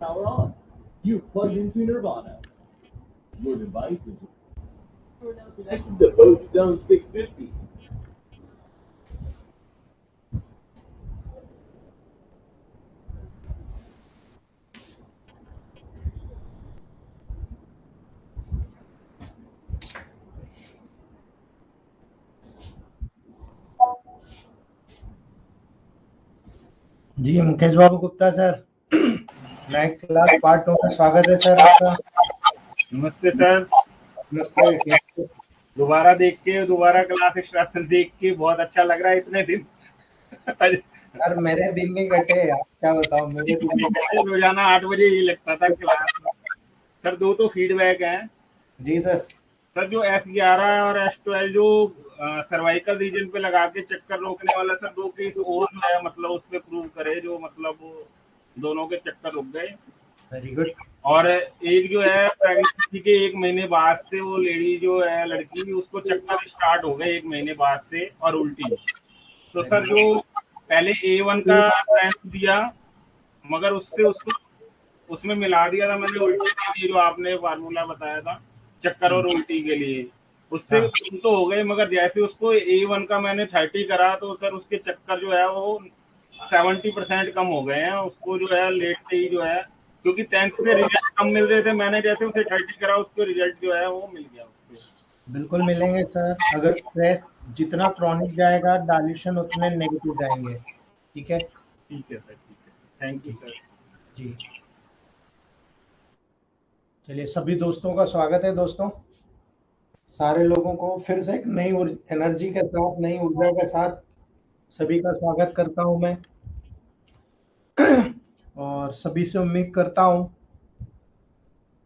Power on. You've plugged into Nirvana. Your device is now connected to Boat Stone 650. जी Mukesh Babu Gupta sir, नए class part 2 में स्वागत है sir आपका। नमस्ते सर। नमस्ते। दोबारा देख के दोबारा क्लास एक्सट्रैक्शन देख के बहुत अच्छा लग रहा है इतने दिन। सर मेरे दिन नहीं कटे, आप क्या बताओ, मेरे दिन नहीं कटे। रोजाना 8 बजे ये लगता था क्लास में। सर दो तो फीडबैक हैं। जी सर। सर जो S11 और S12 जो सर्वाइकल रीजन पे लगा के चक्कर रोकने वाला, सर दो केस और जो है मतलब उस पे प्रूव करे, जो मतलब दोनों के चक्कर रुक गए। Very good. और एक जो है प्रेगनेंसी के 1 महीने बाद से वो लेडी जो है लड़की, उसको चक्कर स्टार्ट हो गए 1 महीने बाद से और उल्टी। तो सर जो पहले A1 का स्ट्रेंथ दिया, मगर उससे उसको उसमें मिला दिया था मैंने उल्टी के लिए, जो आपने फार्मूला बताया था चक्कर और उल्टी के लिए, उससे तो हो गए। मगर जैसे उसको A1 का मैंने 30 करा तो सर उसके चक्कर जो है वो 70% कम हो गए हैं। उसको जो है लेटते ही जो है, क्योंकि 10th से रिजल्ट कम मिल रहे थे, मैंने जैसे उसे 30 करा उसको रिजल्ट जो है वो मिल गया उसको। बिल्कुल मिलेंगे सर, अगर स्ट्रेस जितना क्रॉनिक जाएगा डाइल्यूशन उतने नेगेटिव जाएंगे। ठीक है, ठीक है सर, ठीक है, थैंक यू सर। जी चलिए, सभी दोस्तों का स्वागत है। दोस्तों सारे लोगों को फिर से एक नई एनर्जी के साथ, नई ऊर्जा के साथ सभी का स्वागत करता हूं मैं। और सभी से उम्मीद करता हूं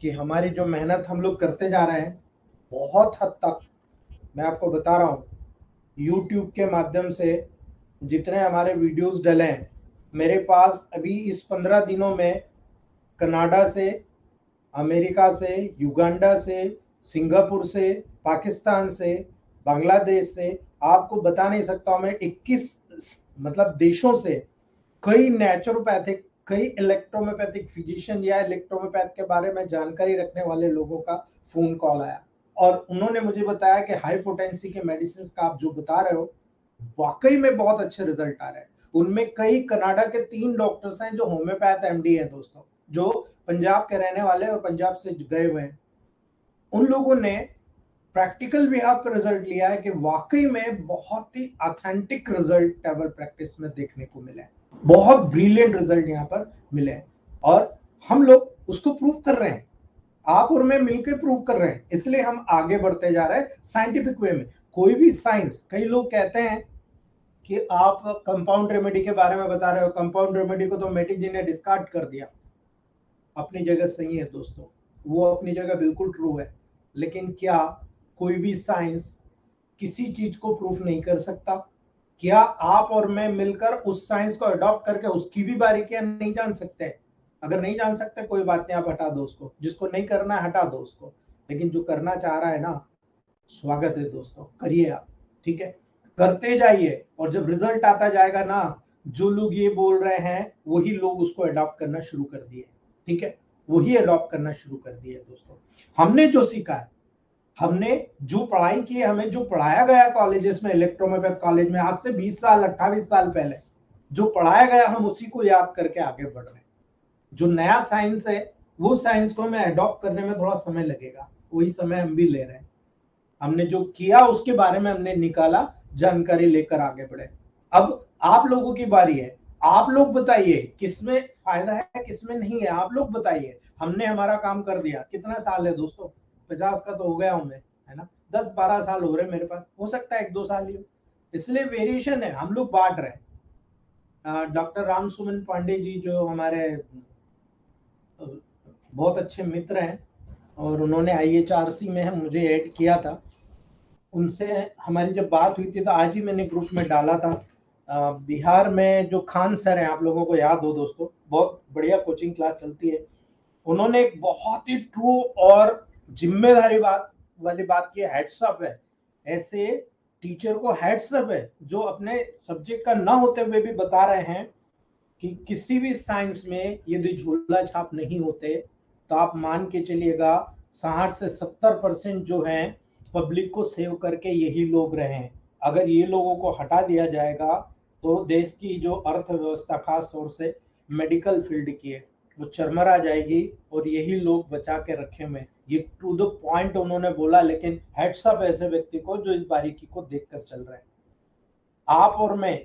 कि हमारी जो मेहनत हम लोग करते जा रहे हैं, बहुत हद तक मैं आपको बता रहा हूं, YouTube के माध्यम से जितने हमारे वीडियोस डले हैं, मेरे पास अभी इस 15 दिनों में कनाडा से, अमेरिका से, युगांडा से, सिंगापुर से, पाकिस्तान से, बांग्लादेश से, आपको बता नहीं सकता हूं मैं, 21 मतलब देशों से कई नेचुरोपैथिक, कई इलेक्ट्रोमोपैथिक फिजिशियन या इलेक्ट्रोमोपैथ के बारे में जानकारी रखने वाले लोगों का फोन कॉल आया और उन्होंने मुझे बताया कि हाई पोटेंसी के मेडिसिन का आप जो बता रहे हो, वाकई में बहुत अच्छे रिजल्ट आ रहे हैं। उनमें कई कनाडा के 3 डॉक्टर्स हैं जो होम्योपैथ एमडी हैं दोस्तों, जो पंजाब के रहने वाले और पंजाब से गए हुए हैं। उन लोगों ने प्रैक्टिकल भी आप रिजल्ट लिया है कि वाकई में बहुत ही ऑथेंटिक रिजल्ट टेबल प्रैक्टिस में देखने को मिले हैं। बहुत ब्रिलियंट रिजल्ट यहाँ पर मिले हैं और हम लोग उसको प्रूव कर रहे हैं, आप और मैं मिलकर प्रूव कर रहे हैं, इसलिए हम आगे बढ़ते जा रहे हैं साइंटिफिक वे में। कोई भी साइंस, कई लोग कहते हैं कि आप कंपाउंड रेमेडी के बारे में बता रहे हो, कंपाउंड रेमेडी को तो मेटी जी ने डिस्कार्ड कर दिया। अपनी जगह सही है दोस्तों, वो अपनी जगह बिल्कुल ट्रू है, लेकिन क्या कोई भी साइंस किसी चीज को प्रूफ नहीं कर सकता? क्या आप और मैं मिलकर उस साइंस को अडॉप्ट करके उसकी भी बारीकियां नहीं जान सकते? अगर नहीं जान सकते कोई बात नहीं, आप हटा दो उसको, जिसको नहीं करना है हटा दो उसको, लेकिन जो करना चाह रहा है ना, स्वागत है दोस्तों, करिए आप। ठीक है, करते जाइए और जब रिजल्ट आता जाएगा ना, जो लोग ये बोल रहे हैं वही लोग उसको अडॉप्ट करना शुरू कर दिए। ठीक है, वही अडॉप्ट करना शुरू कर दिए दोस्तों। हमने जो सीखा है, हमने जो पढ़ाई की है, हमें जो पढ़ाया गया कॉलेजेस में, इलेक्ट्रोमोपैथ कॉलेज में आज से 20 साल 28 साल पहले जो पढ़ाया गया, हम उसी को याद करके आगे बढ़ रहे हैं। जो नया साइंस है वो साइंस को हमें अडॉप्ट करने में थोड़ा समय लगेगा, वही समय हम भी ले रहे हैं। हमने जो किया उसके बारे में हमने निकाला, जानकारी लेकर आगे बढ़े। अब आप लोगों की बारी है, आप लोग बताइए किसमें फायदा है किसमें नहीं है, आप लोग बताइए। हमने हमारा काम कर दिया, कितना साल है दोस्तों, 50 का तो हो गया हूं मैं, है ना, 10-12 साल हो रहे मेरे पास, हो सकता है 1-2 साल ही हो, इसलिए वेरिएशन है, हम लोग बांट रहे हैं। डॉक्टर राम सुमन पांडे जी जो हमारे बहुत अच्छे मित्र हैं और उन्होंने IHRC में मुझे ऐड किया था, उनसे हमारी जब बात हुई थी तो आज ही मैंने ग्रुप में डाला था। बिहार में जो खान सर हैं, आप लोगों को याद हो दोस्तों, बहुत बढ़िया कोचिंग क्लास चलती है, उन्होंने एक बहुत ही ट्रू और जिम्मेदारी वाली बात की, हेड्सअप है, ऐसे टीचर को हेड्सअप है जो अपने सब्जेक्ट का ना होते हुए भी बता रहे हैं कि किसी भी साइंस में यदि झोला छाप नहीं होते तो आप मान के चलिएगा 60 से 70% जो है पब्लिक को सेव करके यही लोग रहे हैं। अगर ये लोगों को हटा दिया जाएगा तो देश की जो अर्थव्यवस्था खास तौर से मेडिकल फील्ड की है वो चरमरा जाएगी और यही लोग बचा के रखे हुए। ये टू द पॉइंट उन्होंने बोला, लेकिन हेड्स अप ऐसे व्यक्ति को जो इस बारीकी को देखकर चल रहे हैं, आप और मैं।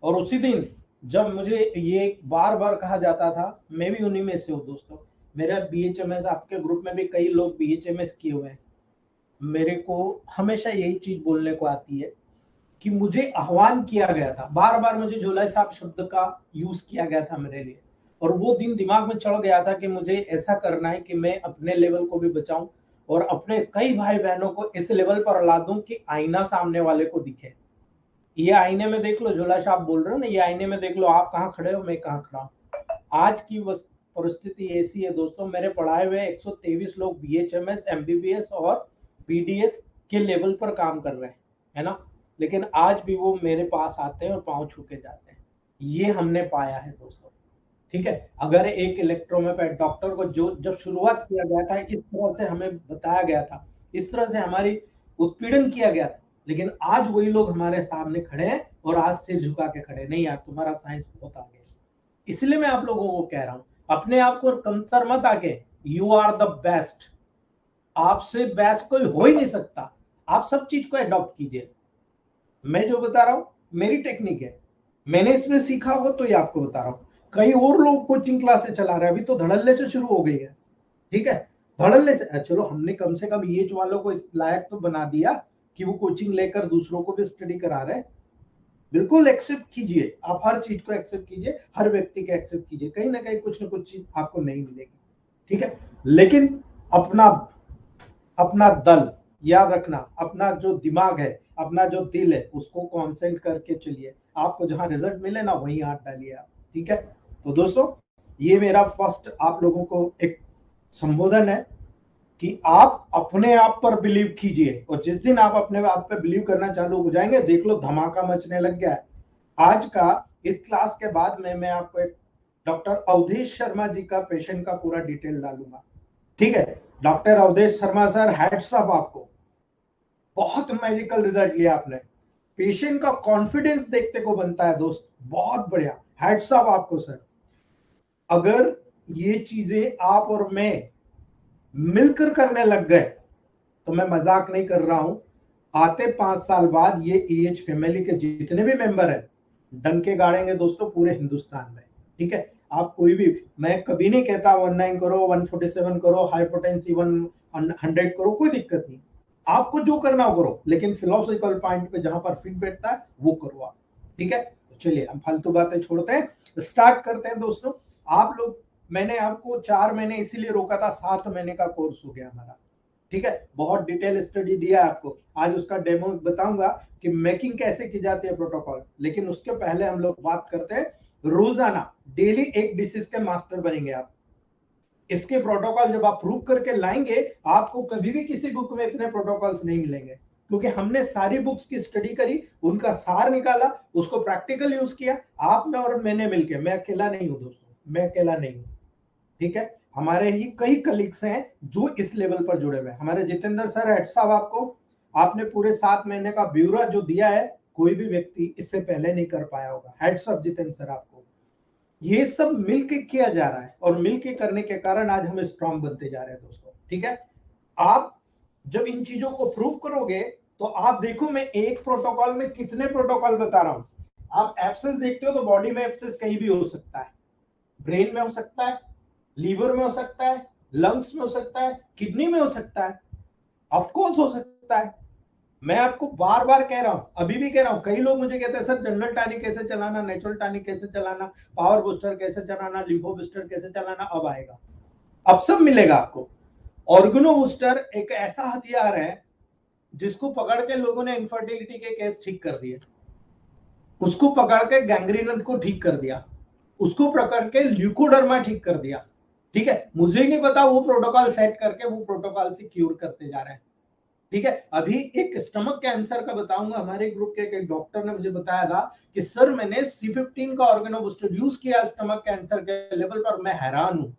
और उसी दिन जब मुझे ये बार बार कहा जाता था, मैं भी उन्हीं में से हूँ दोस्तों, मेरा BHMS, आपके ग्रुप में भी कई लोग BHMS किए हुए हैं, मेरे को हमेशा यही चीज बोलने को आती है कि मुझे आह्वान किया गया था, बार बार मुझे झोला छाप शब्द का यूज किया गया था मेरे लिए, और वो दिन दिमाग में चढ़ गया था कि मुझे ऐसा करना है कि मैं अपने लेवल को भी बचाऊं और अपने कई भाई बहनों को इस लेवल पर ला दूं कि आईना सामने वाले को दिखे। ये आईने में देख लो, झोला छाप बोल रहे हो ना, ये आईने में देख लो आप कहाँ खड़े हो, मैं कहाँ खड़ा हूँ। आज की परिस्थिति ऐसी है दोस्तों, मेरे पढ़ाए हुए 123 लोग BHMS, MBBS और BDS के लेवल पर काम कर रहे हैं, है ना, लेकिन आज भी वो मेरे पास आते हैं और पांव छू के जाते हैं। ये हमने पाया है दोस्तों, ठीक है। अगर एक इलेक्ट्रोमेपैथ डॉक्टर को जो जब शुरुआत किया गया था, इस तरह से हमें बताया गया था, इस तरह से हमारी उत्पीड़न किया गया था, लेकिन आज वही लोग हमारे सामने खड़े हैं और आज सिर झुका के खड़े, नहीं यार तुम्हारा साइंस बहुत आगे है। इसलिए मैं आप लोगों को कह रहा हूं, अपने आप को कमतर मत आके, यू आर द बेस्ट, आपसे बेस्ट कोई हो ही नहीं सकता। आप सब चीज को अडॉप्ट कीजिए। मैं जो बता रहा हूं मेरी टेक्निक है, मैंने इसमें सीखा होगा तो ये आपको बता रहा हूं। कई और लोग कोचिंग क्लासेस चला रहे हैं, अभी तो धड़ल्ले से शुरू हो गई है, ठीक है, धड़ल्ले से। चलो हमने कम से कम ये वालों को इस लायक तो बना दिया कि वो कोचिंग लेकर दूसरों को भी स्टडी करा रहे हैं। बिल्कुल एक्सेप्ट कीजिए, आप हर चीज को एक्सेप्ट कीजिए, हर व्यक्ति को एक्सेप्ट कीजिए, कहीं ना कहीं कुछ ना कुछ चीज आपको नहीं मिलेगी, ठीक है, लेकिन अपना अपना दल याद रखना, अपना जो दिमाग है, अपना जो दिल है, उसको कॉन्सेंट करके चलिए, आपको जहां रिजल्ट मिले ना वहीं हाथ डालिए आप, ठीक है। तो दोस्तों ये मेरा फर्स्ट आप लोगों को एक संबोधन है कि आप अपने आप पर बिलीव कीजिए, और जिस दिन आप अपने आप पे बिलीव करना चालू हो जाएंगे, देख लो धमाका मचने लग गया है। आज का इस क्लास के बाद में मैं आपको एक डॉक्टर अवधेश शर्मा जी का पेशेंट का पूरा डिटेल डालूंगा, ठीक है। Doctor Awadhesh Sharma sir, hats off आपको, बहुत मैजिकल रिजल्ट लिया आपने, पेशेंट का कॉन्फिडेंस देखते को बनता है दोस्त, बहुत बढ़िया, हैट्स ऑफ आपको सर। अगर ये चीजें आप और मैं मिलकर करने लग गए तो मैं मजाक नहीं कर रहा हूं, आते 5 साल बाद ये EH फैमिली के जितने भी मेंबर हैं डंके गाड़ेंगे दोस्तों पूरे हिंदुस्तान में, ठीक है। आप कोई भी, मैं कभी नहीं कहता 19 करो, 147 करो, हाइपोटेंसी 100 करो, कोई दिक्कत नहीं, आपको जो करना हो करो, लेकिन फिलोसॉफिकल पॉइंट पे जहां पर फिट बैठता है वो करो आप, ठीक है। तो चलिए हम फालतू बातें छोड़ते हैं, स्टार्ट करते हैं दोस्तों। आप लोग, मैंने आपको 4 महीने इसीलिए रोका था, 7 महीने का कोर्स हो गया हमारा, ठीक है, बहुत डिटेल स्टडी दिया आपको, आज उसका डेमो बताऊंगा कि मेकिंग कैसे की जाती है प्रोटोकॉल। लेकिन उसके पहले हम लोग बात करते हैं, रोजाना डेली एक डिसीज के मास्टर बनेंगे आप। इसके प्रोटोकॉल जब आप प्रूव करके लाएंगे, आपको कभी भी किसी बुक में इतने प्रोटोकॉल्स नहीं मिलेंगे, क्योंकि हमने सारी बुक्स की स्टडी करी, उनका सार निकाला, उसको प्रैक्टिकल यूज किया, आप में और मैंने मिलके, मैं अकेला नहीं हूं दोस्तों, मैं अकेला नहीं हूं, ठीक है। हमारे ही कई कलीग्स हैं जो इस लेवल पर जुड़े हुए हैं। हमारे जितेंद्र सर, हेड साहब, आपको, आपने पूरे 7 महीने का ब्यूरो जो दिया है, कोई भी व्यक्ति इससे पहले नहीं कर पाया होगा। हेड्स ऑफ जितेंद्र सर आपको, ये सब मिलके किया जा रहा है, और मिलके करने के कारण आज हम स्ट्रांग बनते जा रहे हैं दोस्तों, ठीक है। आप जब इन चीजों को प्रूव करोगे तो आप देखो, मैं एक प्रोटोकॉल में कितने प्रोटोकॉल बता रहा हूं। आप एब्सेस देखते हो तो बॉडी में एब्सेस कहीं भी हो सकता है, ब्रेन में हो सकता है, लीवर में हो सकता है, लंग्स में हो सकता है, किडनी में हो सकता है, ऑफ कोर्स हो सकता है। मैं आपको बार बार कह रहा हूं, अभी भी कह रहा हूं, कई लोग मुझे कहते हैं सर जनरल टॉनिक कैसे चलाना, नेचुरल टॉनिक कैसे चलाना, पावर बूस्टर कैसे चलाना, लिम्फो बूस्टर कैसे चलाना, अब आएगा, अब सब मिलेगा आपको। ऑर्गेनो बूस्टर एक ऐसा हथियार है जिसको पकड़ के लोगों ने इनफर्टिलिटी के केस ठीक कर दिए, उसको पकड़ के गैंग्रीन को ठीक कर दिया, उसको पकड़ के ल्यूकोडर्मा ठीक कर दिया, ठीक है। मुझे नहीं पता, वो प्रोटोकॉल सेट करके वो प्रोटोकॉल से क्यूर करते जा रहे हैं, ठीक है। अभी एक स्टमक कैंसर का बताऊंगा, हमारे ग्रुप के एक डॉक्टर ने मुझे बताया था कि सर मैंने C15 का ऑर्गेनोबूस्टर यूज किया स्टमक कैंसर के लेवल पर, मैं हैरान हूं।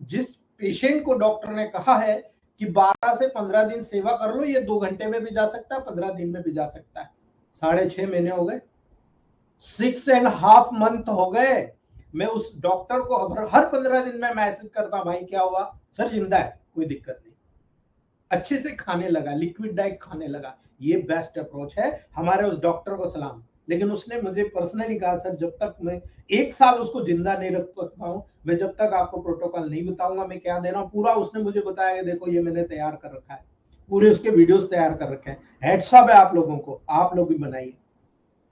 जिस पेशेंट को डॉक्टर ने कहा है कि 12 से 15 दिन सेवा कर लो, ये 2 घंटे में भी जा सकता है, 15 दिन में भी जा सकता है। 6.5 महीने हो गए, 6.5 मंथ हो गए। मैं उस डॉक्टर को हर 15 दिन में मैसेज करता, भाई क्या हुआ? सर जिंदा है, कोई दिक्कत नहीं, अच्छे से खाने लगा, लिक्विड डाइट खाने लगा। ये बेस्ट अप्रोच है। हमारे उस डॉक्टर को सलाम। लेकिन उसने मुझे पर्सनली कहा, सर जब तक मैं 1 साल उसको जिंदा नहीं रख सकता हूं, मैं जब तक आपको प्रोटोकॉल नहीं बताऊंगा मैं क्या दे रहा हूं। पूरा उसने मुझे बताया कि देखो ये मैंने तैयार कर रखा है, पूरे उसके वीडियोस तैयार कर रखे हैं। हेड्स अप है आप लोगों को, आप लोग भी बनाइए,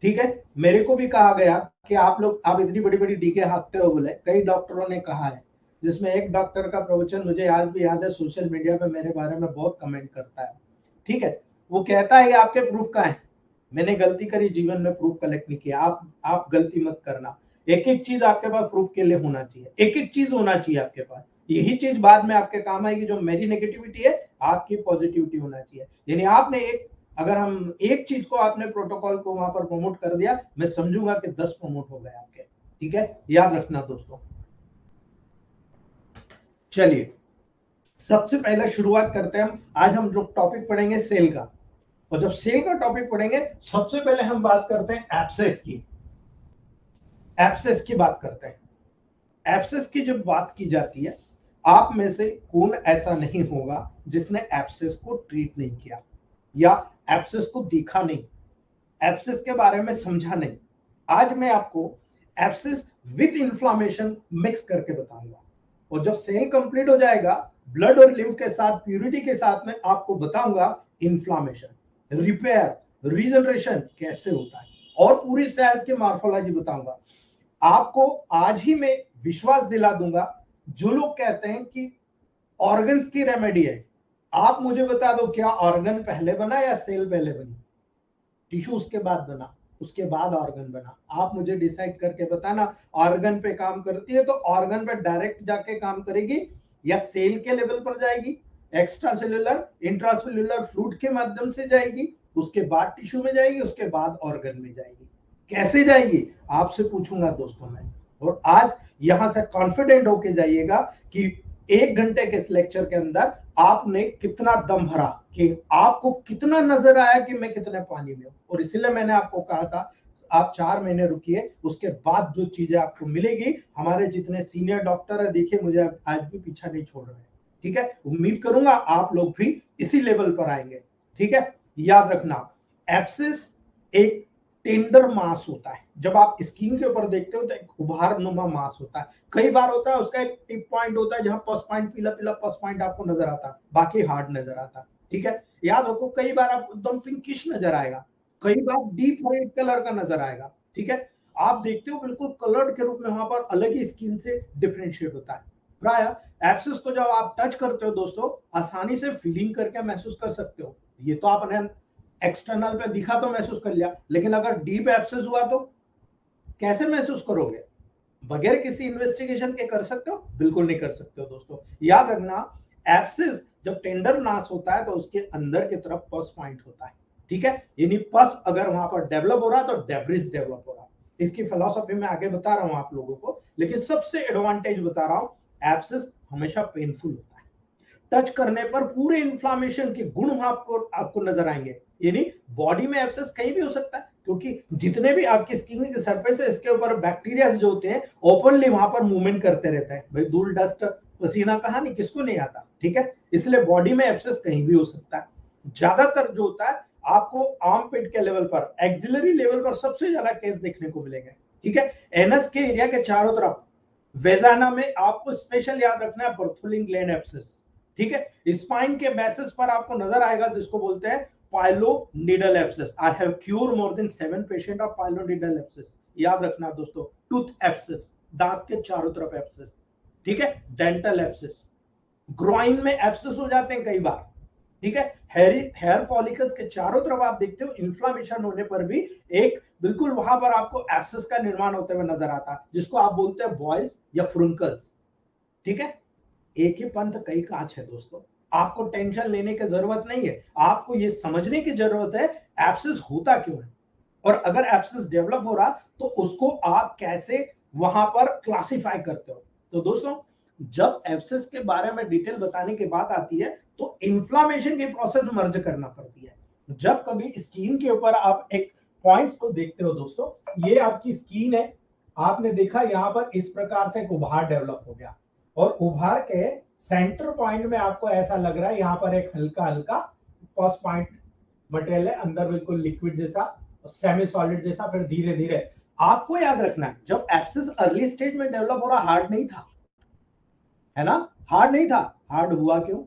ठीक है। मेरे को भी कहा गया कि आप इतनी बड़ी बड़ी डीके हाँकते हो, बोले कई डॉक्टरों ने कहा है, जिसमें एक डॉक्टर का प्रवचन मुझे आज भी याद है, सोशल मीडिया पे मेरे बारे में बहुत कमेंट करता है, ठीक है। वो कहता है कि आपके प्रूफ कहाँ है? मैंने गलती करी जीवन में, प्रूफ कलेक्ट नहीं किया। आप गलती मत करना। एक एक चीज आपके पास प्रूफ के लिए होना चाहिए, एक एक चीज होना चाहिए आपके पास। यही चीज बाद में आपके काम आएगी। जो मेरी नेगेटिविटी है, आपकी पॉजिटिविटी होना चाहिए। यानी आपने अगर हम एक चीज को आपने प्रोटोकॉल को वहां पर प्रमोट कर दिया, मैं समझूंगा कि 10 प्रमोट हो गए आपके, ठीक है। याद रखना दोस्तों। चलिए सबसे पहले शुरुआत करते हैं हम। आज हम जो टॉपिक पढ़ेंगे सेल का, और जब सेल का टॉपिक पढ़ेंगे सबसे पहले हम बात करते हैं एब्सेस की। एब्सेस की बात करते हैं। एब्सेस की जब बात की जाती है, आप में से कौन ऐसा नहीं होगा जिसने एब्सेस को ट्रीट नहीं किया, या एब्सेस को देखा नहीं, एब्सेस के बारे में समझा नहीं। आज मैं आपको एब्सेस विद इन्फ्लामेशन मिक्स करके बताऊंगा, और जब सेल कंप्लीट हो जाएगा ब्लड और लिम्फ के साथ, प्यूरिटी के साथ में, आपको बताऊंगा इन्फ्लामेशन, रिपेयर, रीजनरेशन कैसे होता है, और पूरी सेल्स की मॉर्फोलॉजी बताऊंगा आपको। आज ही मैं विश्वास दिला दूंगा, जो लोग कहते हैं कि ऑर्गन्स की रेमेडी है, आप मुझे बता दो क्या ऑर्गन पहले बना या सेल पहले बनी? टिश्यू उसके बाद बना, उसके बाद ऑर्गन बना। आप मुझे डिसाइड करके बताना, ऑर्गन पे काम करती है तो ऑर्गन पे डायरेक्ट जाके काम करेगी, या सेल के लेवल पर जाएगी, एक्स्ट्रा सेलुलर इंट्रासेलुलर फ्लूइड के माध्यम से जाएगी, उसके बाद टिश्यू में जाएगी, उसके बाद ऑर्गन में जाएगी। कैसे जाएगी आपसे पूछूंगा दोस्तों मैं। और आज यहां से कॉन्फिडेंट होके जाइएगा कि 1 घंटे के इस लेक्चर के अंदर आपने कितना दम भरा, कि आपको कितना नजर आया कि मैं कितने पानी में हूं। और इसलिए मैंने आपको कहा था आप 4 महीने रुकिए, उसके बाद जो चीजें आपको मिलेगी। हमारे जितने सीनियर डॉक्टर है, देखिए मुझे आज भी पीछा नहीं छोड़ रहे हैं, ठीक है। उम्मीद करूंगा आप लोग भी इसी लेवल पर आएंगे, ठीक है। याद रखना, एब्सेस एक टेंडर मास होता है। जब आप स्किन के ऊपर देखते हो तो एक उभार नुमा मास होता है। कई बार होता है उसका एक टिप पॉइंट होता है, जहां पस पॉइंट, पीला पीला पस पॉइंट आपको नजर आता है, बाकी हार्ड नजर आता है, ठीक है। याद रखो, कई बार आपको एकदम पिंकिश नजर आएगा, कई बार डीप रेड कलर का नजर आएगा, ठीक है। आप देखते हो बिल्कुल कलर्ड के रूप में, वहां पर अलग ही स्किन से डिफरेंशिएट होता है। प्राय एब्सेस को जब आप टच करते हो दोस्तों, आसानी से फीलिंग करके महसूस कर सकते हो। ये तो आपने एक्सटर्नल पे दिखा तो महसूस कर लिया, लेकिन अगर डीप एब्सेस हुआ तो कैसे महसूस करोगे? बगैर किसी इन्वेस्टिगेशन के कर सकते हो? बिल्कुल नहीं कर सकते हो दोस्तों। याद रखना, एब्सेस जब टेंडर नास होता है तो उसके अंदर की तरफ पस पॉइंट होता है, ठीक है। यानी पस अगर वहां पर डेवलप हो रहा है तो डेब्रिस डेवलप हो रहा है। इसकी फिलॉसफी मैं आगे बता रहा हूं आप लोगों को, लेकिन सबसे एडवांटेज बता रहा हूं, एब्सेस हमेशा पेनफुल होता है। टच करने पर पूरे इन्फ्लामेशन के गुण आपको नजर आएंगे। यानी बॉडी में एब्सेस कहीं भी हो सकता है, क्योंकि जितने भी आपकी स्किन की सरफेस है, इसके ऊपर बैक्टीरिया जो होते हैं ओपनली वहां पर मूवमेंट करते रहते हैं। भाई धूल डस्ट पसीना कहाँ नहीं, किसको नहीं आता, ठीक है। इसलिए बॉडी में एब्सेस कहीं भी हो सकता है। ज्यादातर जो होता है आपको आर्म पिट के लेवल पर, एक्सिलरी लेवल पर सबसे ज्यादा केस देखने को मिलेंगे, ठीक है। एनस के एरिया के चारों तरफ, वेजाना में आपको स्पेशल याद रखना है बर्थोलिन ग्लैंड एब्सेस, ठीक है। स्पाइन के बेसिस पर आपको नजर आएगा, जिसको बोलते हैं pilonidal abscess. I have cure more than 7 patient of pilonidal abscess. याद रखना दोस्तों, टूथ एब्सेस, दांत के चारों तरफ एब्सेस, ठीक है। डेंटल एब्सेस, ग्रोइन में एब्सेस हो जाते हैं कई बार, ठीक है। हेयर फॉलिकल्स के चारों तरफ आप देखते हो इन्फ्लामेशन होने पर भी एक बिल्कुल वहां पर आपको एब्सेस का निर्माण होते हुए नजर आता है, जिसको आप बोलते हैं बॉयल्स या फ्रुंकल्स, ठीक है। एक ही पंथ कई कांच है दोस्तों। आपको टेंशन लेने की जरूरत नहीं है, आपको ये समझने की जरूरत है एब्सेस होता क्यों है, और अगर एब्सेस डेवलप हो रहा तो उसको आप कैसे वहां पर क्लासिफाई करते हो। तो दोस्तों, जब एब्सेस के बारे में डिटेल बताने की बात आती है तो इन्फ्लामेशन की प्रोसेस मर्ज करना पड़ती है। जब कभी स्किन के ऊपर आप एक पॉइंट्स को देखते हो दोस्तों, ये आपकी स्किन है, आपने देखा यहाँ पर इस प्रकार से एक उभार डेवलप हो गया, और उभार के सेंटर पॉइंट में आपको ऐसा लग रहा है यहाँ पर एक हल्का हल्का पॉस पॉइंट मटेरियल है, अंदर बिल्कुल लिक्विड जैसा, सेमी सॉलिड जैसा, फिर धीरे धीरे आपको याद रखना है जब एब्सेस अर्ली स्टेज में डेवलप हो रहा हार्ड नहीं था, है ना, हार्ड नहीं था। हार्ड हुआ क्यों?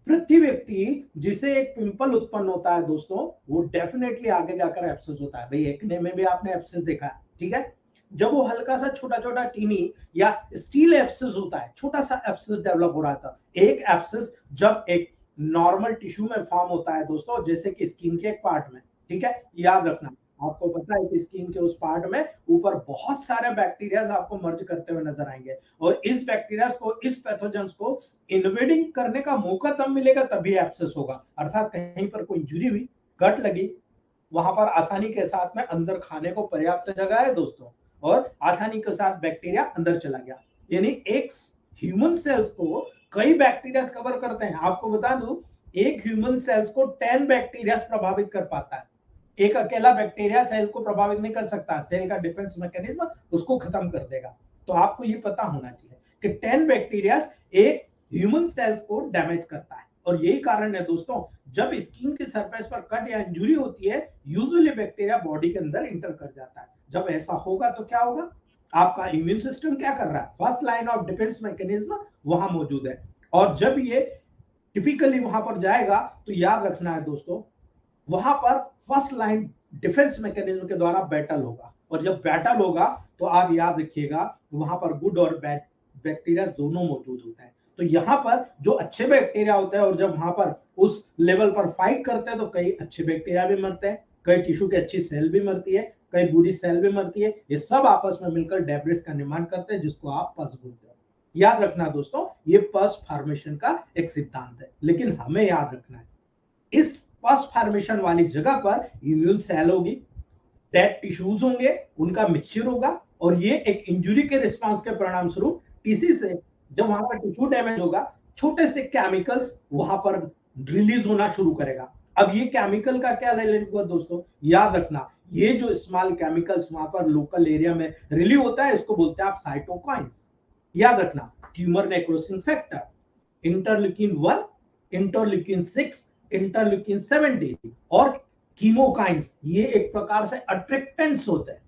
प्रति व्यक्ति जिसे एक पिंपल उत्पन्न होता है दोस्तों, वो डेफिनेटली आगे जाकर एब्सेस होता है। भाई एक्ने में भी आपने एब्सेस देखा है, ठीक है, जब वो हल्का सा छोटा छोटा टीनी या स्टील एब्सेस होता है, छोटा सा एब्सेस डेवलप हो रहा था। एक एब्सेस जब एक नॉर्मल टिश्यू में फॉर्म होता है दोस्तों, जैसे कि स्किन के एक पार्ट में, ठीक है, याद रखना, आपको पता है कि स्किन के उस पार्ट में ऊपर बहुत सारे बैक्टीरिया आपको मर्ज करते हुए नजर आएंगे, और इस बैक्टीरिया को, इस पैथोजेंस को इन्वेडिंग करने का मौका तब मिलेगा तभी एब्सेस होगा। अर्थात कहीं पर कोई इंजरी हुई, कट लगी, वहां पर आसानी के साथ में अंदर खाने को पर्याप्त जगह है दोस्तों, और आसानी के साथ बैक्टीरिया अंदर चला गया। यानी एक ह्यूमन सेल्स को कई बैक्टीरिया कवर करते हैं। आपको बता दूं, एक ह्यूमन सेल्स को 10 बैक्टीरिया प्रभावित कर पाता है, एक अकेला बैक्टीरिया सेल को प्रभावित नहीं कर सकता, सेल का डिफेंस मैकेनिज्म उसको खत्म कर देगा। तो आपको ये पता होना चाहिए कि 10 बैक्टीरिया एक ह्यूमन सेल्स को डैमेज करता है, और यही कारण है दोस्तों, जब स्किन के सरफेस पर कट या इंजरी होती है, यूजुअली बैक्टीरिया बॉडी के अंदर इंटर कर जाता है। जब ऐसा होगा तो क्या होगा, आपका इम्यून सिस्टम क्या कर रहा है, first line of defence mechanism वहां मौजूद है, और जब ये टिपिकली वहां पर जाएगा तो याद रखना है दोस्तों, वहां पर फर्स्ट लाइन डिफेंस मैकेनिज्म के द्वारा बैटल होगा, और जब बैटल होगा तो आप याद रखिएगा वहां पर गुड और बैड बैक्टीरिया दोनों मौजूद होते हैं। तो यहाँ पर जो अच्छे बैक्टीरिया होते हैं, और जब वहां पर उस लेवल पर फाइट करते हैं तो कई अच्छे बैक्टीरिया भी मरते हैं, कई टिश्यू की अच्छी सेल भी मरती है, कई बुरी सेल भी मरती है, ये सब आपस में मिलकर डेब्रिस का निर्माण करते हैं, जिसको आप पस बोलते हो। याद रखना दोस्तों, ये पस फॉर्मेशन का एक सिद्धांत है, लेकिन हमें याद रखना है इस पस फॉर्मेशन वाली जगह पर इम्यून सेल होगी, डेड टिश्यूज होंगे, उनका मिक्सचर होगा, और ये एक इंजुरी के रिस्पांस के परिणाम स्वरूप टीसी से जब वहां पर टिश्यू डैमेज होगा, छोटे से केमिकल्स वहां पर रिलीज होना शुरू करेगा। अब ये केमिकल का क्या रिलेट हुआ दोस्तों, याद रखना, ये जो स्मॉल केमिकल्स वहां पर लोकल एरिया में रिलीव होता है, इसको बोलते हैं आप साइटोकाइंस। याद रखना, tumour necrosis factor, interleukin 1, interleukin 6, interleukin 17 और कीमोकाइंस, ये एक प्रकार से अट्रैक्टेंट्स होते हैं।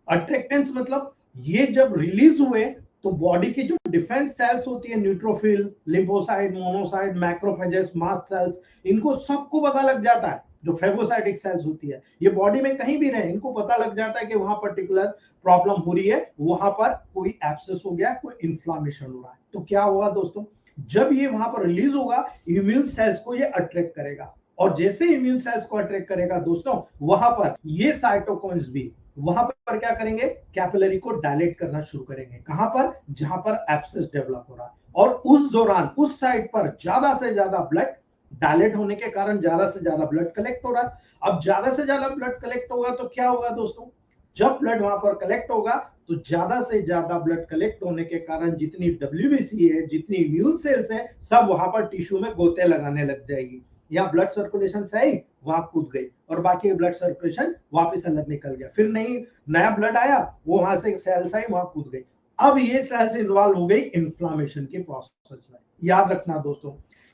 अट्रैक्टेंट्स मतलब ये जब रिलीज हुए तो बॉडी की जो डिफेंस सेल्स होती है, neutrophil, lymphocyte, monocyte, macrophages, mast cells, इनको सबको पता लग जाता है, जो फेगोसाइटिक सेल्स होती है, ये बॉडी में कहीं भी रहे, इनको पता लग जाता है कि वहां पर्टिकुलर प्रॉब्लम हो रही है, वहां पर कोई एब्सेस हो गया, कोई इन्फ्लामेशन हो रहा है। तो क्या होगा दोस्तों, जब ये वहां पर रिलीज होगा, इम्यून सेल्स को ये अट्रैक्ट करेगा, और जैसे इम्यून सेल्स को अट्रैक्ट करेगा दोस्तों, वहां पर ये साइटोकाइंस भी वहां पर क्या करेंगे, कैपिलरी को डायलेट करना शुरू करेंगे। कहां पर, जहां पर एब्सेस डेवलप हो रहा है, और उस दौरान उस साइड पर ज्यादा से ज्यादा ब्लड डायलेट होने के कारण ज्यादा से ज्यादा ब्लड कलेक्ट हो रहा है। अब ज्यादा से ज्यादा ब्लड कलेक्ट होगा तो क्या होगा दोस्तों, जब ब्लड वहां पर कलेक्ट होगा तो ज्यादा से ज्यादा ब्लड कलेक्ट होने के कारण जितनी WBC है, जितनी इम्यून सेल्स है, सब वहां पर टिश्यू में गोते लगाने लग जाएगी। यहाँ ब्लड सर्कुलेशन सही, वहां कूद गई, और बाकी ब्लड सर्कुलेशन वापस अलग निकल गया, फिर नहीं नया ब्लड आया, वो वहां से सेल्स आई, वहां कूद गई। अब ये सेल्स इन्वॉल्व हो गई इन्फ्लामेशन के प्रोसेस में। याद रखना दोस्तों,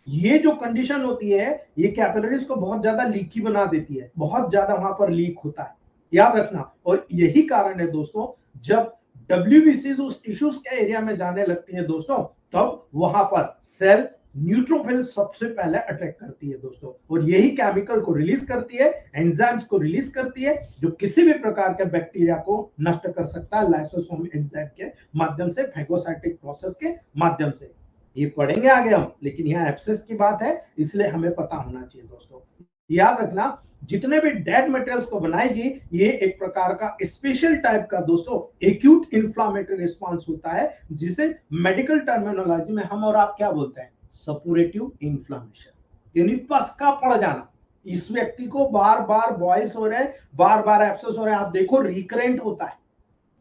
ये जो कंडीशन होती है, ये कैपिलरीज को बहुत ज्यादा लीकी बना देती है, बहुत ज्यादा वहां पर लीक होता है, याद रखना। और यही कारण है दोस्तों, जब WBCs उस टिश्यूज के एरिया में जाने लगती है दोस्तों, तब वहां पर सेल न्यूट्रोफिल सबसे पहले अटैक करती है दोस्तों, और यही केमिकल को रिलीज करती है, एंजाइम्स को रिलीज करती है, जो किसी भी प्रकार के बैक्टीरिया को नष्ट कर सकता है लाइसोसोम एंजाइम के माध्यम से, फेगोसाइटिक प्रोसेस के माध्यम से। ये पढ़ेंगे आगे हम, लेकिन यहाँ एब्सेस की बात है, इसलिए हमें पता होना चाहिए दोस्तों। याद रखना, जितने भी डेड मटेरियल्स को बनाएगी, ये एक प्रकार का स्पेशल टाइप का दोस्तों एक्यूट इन्फ्लामेटरी रिस्पांस होता है, जिसे मेडिकल टर्मिनोलॉजी में हम और आप क्या बोलते हैं, सपोरेटिव इन्फ्लामेशन, यानी पस का पड़ जाना। इस व्यक्ति को बार बार बॉयल्स हो रहे हैं, बार बार एब्सेस हो रहे हैं। आप देखो रिकरेंट होता है।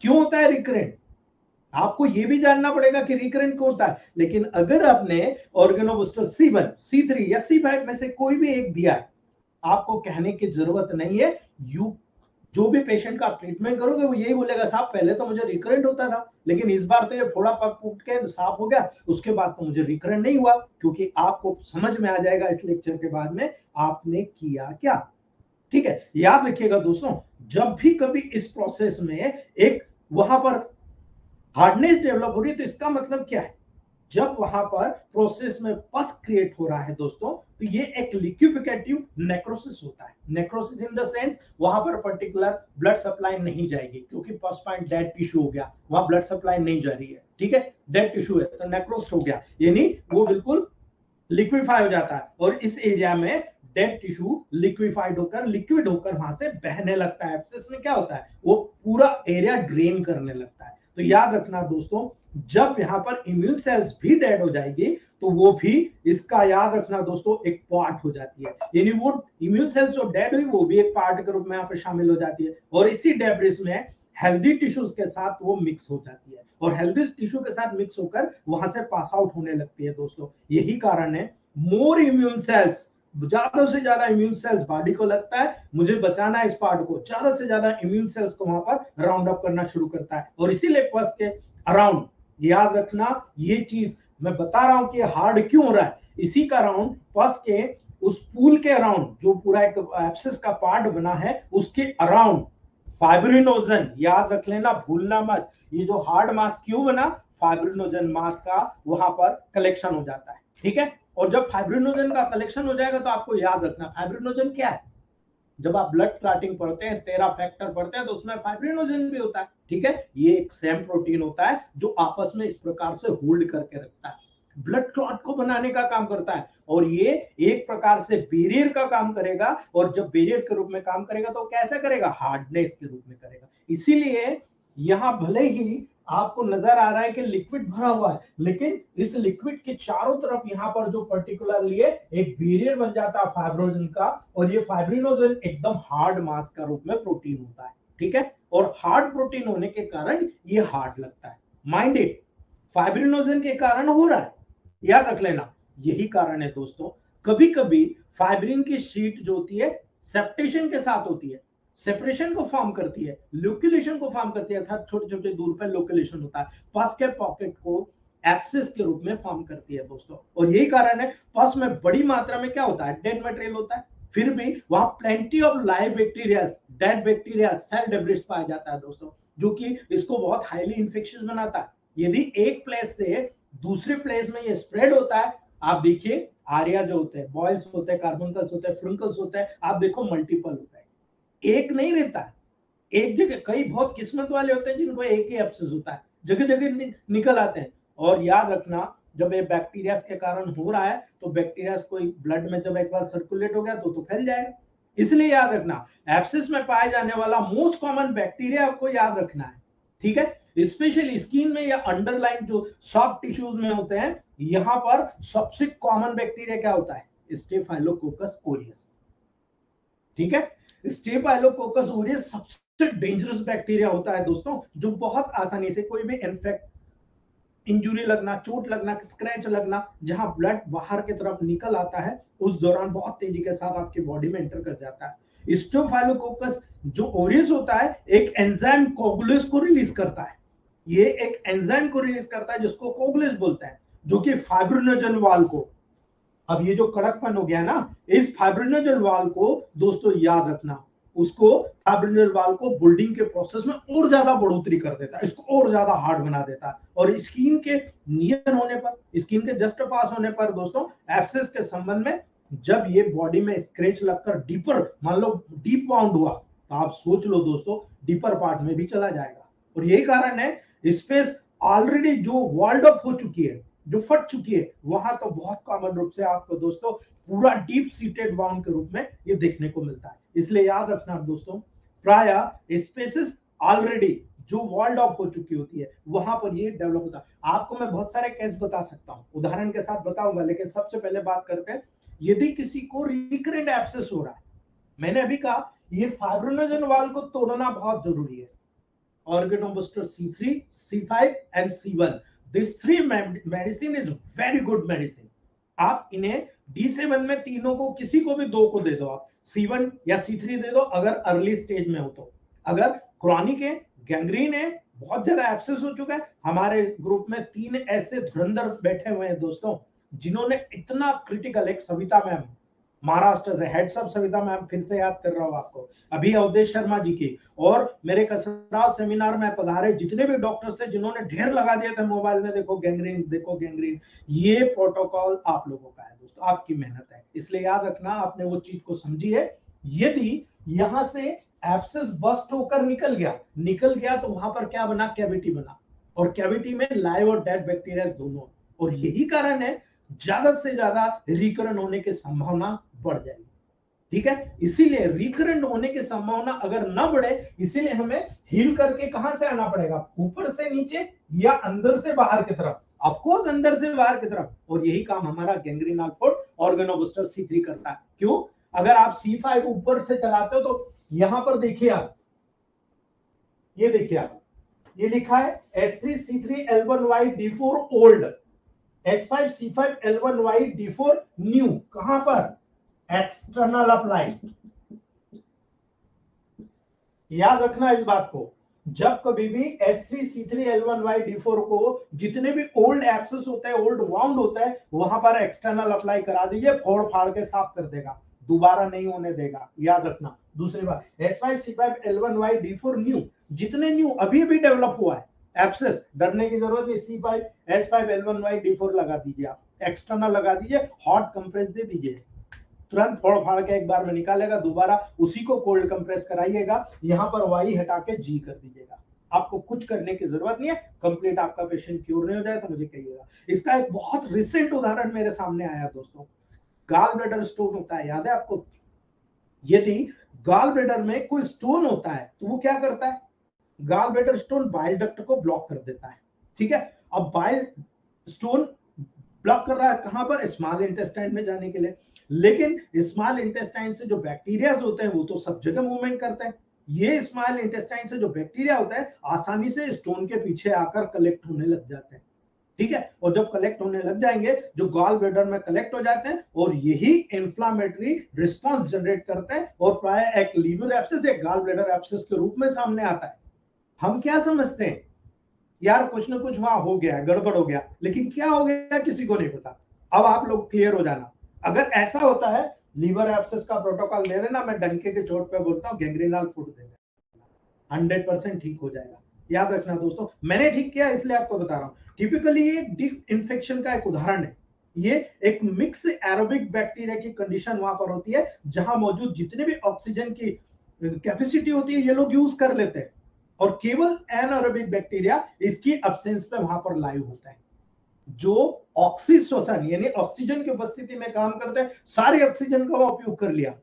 क्यों होता है रिकरेंट? आपको यह भी जानना पड़ेगा कि रिकरेंट क्यों होता है। लेकिन अगर आपने ऑर्गेनोबूस्टर C1, C3 या C5 में से कोई भी एक दिया है, आपको कहने की जरूरत नहीं है। जो भी पेशेंट का आप ट्रीटमेंट करोगे वो यही बोलेगा, साहब पहले तो मुझे रिकरेंट होता था, लेकिन इस बार तो ये फोड़ा पक फूट के साफ हो गया, उसके बाद तो मुझे रिकरेंट नहीं हुआ। क्योंकि आपको समझ में आ जाएगा इस लेक्चर के बाद में आपने किया क्या। ठीक है, याद रखिएगा दोस्तों, जब भी कभी इस प्रोसेस में एक वहां पर हार्डनेस डेवलप हो रही है तो इसका मतलब क्या है? जब वहां पर प्रोसेस में पस क्रिएट हो रहा है दोस्तों, तो ये एक लिक्विफिकेटिव नेक्रोसिस होता है। नेक्रोसिस इन द सेंस वहां पर पर्टिकुलर ब्लड सप्लाई नहीं जाएगी, क्योंकि पस पॉइंट डेड टिश्यू हो गया, वहां ब्लड सप्लाई नहीं जा रही है। ठीक है, डेड टिश्यू है तो नेक्रोस हो गया, यानी वो बिल्कुल लिक्विफाई हो जाता है। और इस एरिया में डेड टिश्यू लिक्विफाइड होकर, लिक्विड होकर वहां से बहने लगता है। एब्सेस में क्या होता है? वो पूरा एरिया ड्रेन करने लगता है। तो याद रखना दोस्तों, जब यहां पर इम्यून सेल्स भी डेड हो जाएगी तो वो भी, इसका याद रखना दोस्तों, एक पार्ट हो जाती है। यानी वो इम्यून सेल्स जो डेड हुई वो भी एक पार्ट के रूप में यहाँ पर शामिल हो जाती है। और इसी डेब्रिस में हेल्दी टिश्यूज के साथ वो मिक्स हो जाती है, और हेल्दी टिश्यू के साथ मिक्स होकर वहां से पास आउट होने लगती है दोस्तों। यही कारण है मोर इम्यून सेल्स, ज्यादा से ज्यादा इम्यून सेल्स बॉडी को लगता है मुझे बचाना है इस पार्ट को, ज्यादा से ज्यादा इम्यून सेल्स को वहां पर राउंड अप करना शुरू करता है। और इसीलिए पस के अराउंड, याद रखना ये चीज मैं बता रहा हूं कि हार्ड क्यों हो रहा है, इसी का अराउंड, पस के उस पूल के अराउंड जो पूरा एक एब्सेस का पार्ट बना है उसके अराउंड फाइब्रिनोजन, याद रख लेना, भूलना मत। ये जो हार्ड मास क्यों बना? फाइब्रिनोजन मास का वहां पर कलेक्शन हो जाता है। ठीक है, और जब फाइब्रिनोजन का कलेक्शन हो जाएगा तो आपको याद रखना फाइब्रिनोजन क्या है। जब आप ब्लड क्लॉटिंग पढ़ते हैं, तेरा फैक्टर पढ़ते हैं, तो उसमें फाइब्रिनोजन भी होता है। ठीक है, ये एक सेम प्रोटीन होता है जो आपस में इस प्रकार से होल्ड करके रखता है, ब्लड क्लॉट को बनाने का काम करता है। और ये एक प्रकार से बैरियर का काम करेगा, और जब बैरियर के रूप में काम करेगा तो कैसे करेगा? हार्डनेस के रूप में करेगा। इसीलिए यहां भले ही आपको नजर आ रहा है कि लिक्विड भरा हुआ है, लेकिन इस लिक्विड के चारों तरफ यहाँ पर जो पर्टिकुलरली एक बैरियर बन जाता है फाइब्रोजन का, और ये फाइब्रिनोजन एकदम हार्ड मास का रूप में प्रोटीन होता है। ठीक है, और हार्ड प्रोटीन होने के कारण ये हार्ड लगता है। माइंड इट, फाइब्रिनोजन के कारण हो रहा है, याद रख लेना। यही कारण है दोस्तों, कभी कभी फाइब्रिन की शीट जो होती है सेप्टेशन के साथ होती है, सेपरेशन को फॉर्म करती है, लोक्यूलेशन को फॉर्म करती है, अर्थात छोटे छोटे दूर पर लोक्यूलेशन होता है, पस के पॉकेट को एब्सेस के रूप में फॉर्म करती है दोस्तों। और यही कारण है पस में बड़ी मात्रा में क्या होता है? डेड मटेरियल होता है, फिर भी वहां plenty of live bacteria, dead bacteria, cell debris पाया जाता है दोस्तों, जो कि इसको बहुत हाईली इंफेक्शियस बनाता है। यदि एक प्लेस से दूसरे प्लेस में ये स्प्रेड होता है, आप देखिए आर्या जो होते हैं, बॉयल्स होते हैं, कार्बोनकल्स होते हैं, फ्रुंकल्स होते हैं, आप देखो मल्टीपल होता है, एक नहीं रहता है एक जगह। कई बहुत किस्मत वाले होते हैं जिनको एक ही एब्सेस होता है, जगह जगह निकल आते हैं। और याद रखना, जब ये बैक्टीरिया के कारण हो रहा है तो बैक्टीरिया कोई ब्लड में जब एक बार सर्कुलेट हो गया तो फैल जाएगा। इसलिए याद रखना, एब्सेस में पाया जाने वाला मोस्ट कॉमन बैक्टीरिया आपको याद रखना है। ठीक है, स्पेशली स्किन में या अंडरलाइन जो सॉफ्ट टिश्यूज में होते हैं, यहां पर सबसे कॉमन बैक्टीरिया क्या होता है? Staphylococcus Orius. ठीक है, स्टेफाइलोकोकस ओरियस सबसे डेंजरस बैक्टीरिया होता है दोस्तों, जो बहुत आसानी से कोई भी इन्फेक्ट, इंजुरी लगना, चोट लगना, स्क्रैच लगना, जहां ब्लड बाहर की तरफ निकल आता है उस दौरान बहुत तेजी के साथ आपकी बॉडी में एंटर कर जाता है। स्टेफाइलोकोकस जो ओरियस होता है एक एंजाइम कोगुलेस को रिलीज करता है। ये एक एंजाइम को रिलीज करता है जिसको कोगुलेस बोलते हैं, जो कि फाइब्रिनोजन वाल को, अब ये जो कड़कपन हो गया ना, इस फाइब्रिनोजन वाल को दोस्तों याद रखना, उसको फाइब्रिनोजन वाल को बिल्डिंग के प्रोसेस में और ज्यादा बढ़ोतरी कर देता है, इसको और ज्यादा हार्ड बना देता है। और स्किन के नियर होने पर, स्किन के जस्ट पास होने पर दोस्तों, एब्सेस के संबंध में जब ये बॉडी में स्क्रैच लगकर डीपर, मान लो डीप वाउंड हुआ, तो आप सोच लो दोस्तों डीपर पार्ट में भी चला जाएगा। और यही कारण है स्पेस ऑलरेडी जो वॉल्ड अप हो चुकी है, जो फट चुकी है, वहां तो बहुत कॉमन रूप से आपको दोस्तों पूरा डीप सीटेड वाउंड के रूप में ये देखने को मिलता है। इसलिए याद रखना दोस्तों, प्राय स्पेसिस ऑलरेडी जो वॉल्ड ऑफ हो चुकी होती है वहां पर ये डेवलप होता है। आपको मैं बहुत सारे केस बता सकता हूं, उदाहरण के साथ बताऊंगा, लेकिन सबसे पहले बात करते हैं यदि किसी को रिकरेंट एब्सेस हो रहा है। मैंने अभी कहा ये फाइब्रोनोजन वाल को तोड़ना बहुत जरूरी है। ऑर्गेनोबूस्टर C3, C5 and C1, this three medicine is very good medicine. आप इन्हें D7 में तीनों को, किसी को भी दो को दे दो, आप C1 या C3 दे दो अगर अर्ली स्टेज में हो तो। अगर क्रॉनिक है, गैंग्रीन है, बहुत ज्यादा एब्सेस हो चुका है, हमारे ग्रुप में 3 ऐसे धुरंधर बैठे हुए हैं दोस्तों जिन्होंने इतना क्रिटिकल, एक सविता मैम महाराष्ट्र से, हेड्स अप सविता मैम, फिर से याद कर रहा हूं आपको, अभी अवधेश शर्मा जी की, और मेरे कसराव सेमिनार में पधारे जितने भी डॉक्टर्स थे जिन्होंने ढेर लगा दिए थे मोबाइल में, देखो गैंग्रीन, देखो गैंग्रीन। ये प्रोटोकॉल आप लोगों का है दोस्तों, आपकी मेहनत है, इसलिए याद रखना आपने वो चीज को समझी है। यदि यहां से एब्सेस बस्ट होकर निकल गया तो वहां पर क्या बना, कैविटी बना, और कैविटी में लाइव और डेड बैक्टीरिया दोनों, और यही कारण है ज्यादा से ज्यादा रिकरेंट होने की संभावना बढ़ जाएगी। ठीक है, इसीलिए रिकरेंट होने की संभावना अगर ना बढ़े, इसीलिए हमें हील करके कहां से आना पड़ेगा, ऊपर से नीचे या अंदर से बाहर की तरफ, ऑफ कोर्स अंदर से बाहर की तरफ, और यही काम हमारा गैंग्रीनल फूड ऑर्गेनोबूस्टर C3 करता है। क्यों? अगर आप C5 ऊपर से चलाते हो तो यहां पर देखिए आप, ये देखिए आप, ये लिखा है S3C3L1Y D4 old, S5C5L1Y D4 new, कहां पर, एक्सटर्नल अप्लाई। याद रखना इस बात को, जब कभी भी S3C3L1Y D4 को जितने भी ओल्ड एब्सेस होते हैं, ओल्ड वाउंड होता है, वहां पर एक्सटर्नल अप्लाई करा दीजिए, फोड़ फाड़ के साफ कर देगा, दोबारा नहीं होने देगा, याद रखना। दूसरी बात, S5C5L1Y D4 न्यू, जितने न्यू अभी भी डेवलप हुआ है एब्सेस, डरने की जरूरत नहीं, C5 S5L1Y D4 लगा दीजिए, आप एक्सटर्नल लगा दीजिए, हॉट कंप्रेस दे दीजिए, तुरंत फोड़ फाड़ के एक बार में निकालेगा, दोबारा उसी को कोल्ड कंप्रेस कराइएगा, यहां पर वाई हटा के जी कर दीजिएगा, आपको कुछ करने की जरूरत नहीं है, कंप्लीट आपका पेशेंट क्योर नहीं हो जाए तो मुझे कहिएगा। इसका एक बहुत रिसेंट उदाहरण मेरे सामने आया दोस्तों, गॉल ब्लैडर स्टोन होता है, याद है आपको? यदि गॉल ब्लैडर में कोई स्टोन होता है तो वो क्या करता है, gall bladder stone bile duct को ब्लॉक कर देता है। ठीक है, अब बाइल स्टोन ब्लॉक कर रहा है कहां पर, स्मॉल इंटेस्टाइन में जाने के लिए, लेकिन स्मॉल इंटेस्टाइन से जो बैक्टीरिया होते हैं वो तो सब जगह मूवमेंट करते हैं, ये स्मॉल इंटेस्टाइन से जो बैक्टीरिया होता है आसानी से स्टोन के पीछे आकर कलेक्ट होने लग जाते हैं। ठीक है, और जब कलेक्ट होने लग जाएंगे, जो गॉल ब्लैडर में कलेक्ट हो जाते हैं, और यही इंफ्लामेटरी रिस्पांस जनरेट करते हैं, और प्राय एक लीवर एब्सेस, एक गॉल ब्लैडर एब्सेस के रूप में सामने आता है। हम क्या समझते हैं यार, कुछ ना कुछ वहां हो गया, गड़बड़ हो गया, लेकिन क्या हो गया किसी को नहीं पता। अब आप लोग क्लियर हो जाना, अगर ऐसा होता है लीवर एब्सेस का प्रोटोकॉल दे देना, मैं डंके के चोट पे बोलता हूँ गैंग्रीनल फूड दे देना, 100% ठीक हो जाएगा। याद रखना दोस्तों, मैंने ठीक किया इसलिए आपको बता रहा हूँ। टिपिकली ये डीप इन्फेक्शन का एक उदाहरण है, ये एक मिक्स एरोबिक बैक्टीरिया की कंडीशन वहां पर होती है, जहां मौजूद जितने भी ऑक्सीजन की कैपेसिटी होती है ये लोग यूज कर लेते हैं, और केवल एनारोबिक बैक्टीरिया इसकी एब्सेंस पे वहां पर लाइव होता है, जो ऑक्सीश्वसन यानी ऑक्सीजन की उपस्थिति में काम करते हैं, सारे ऑक्सीजन का उपयोग कर लिया,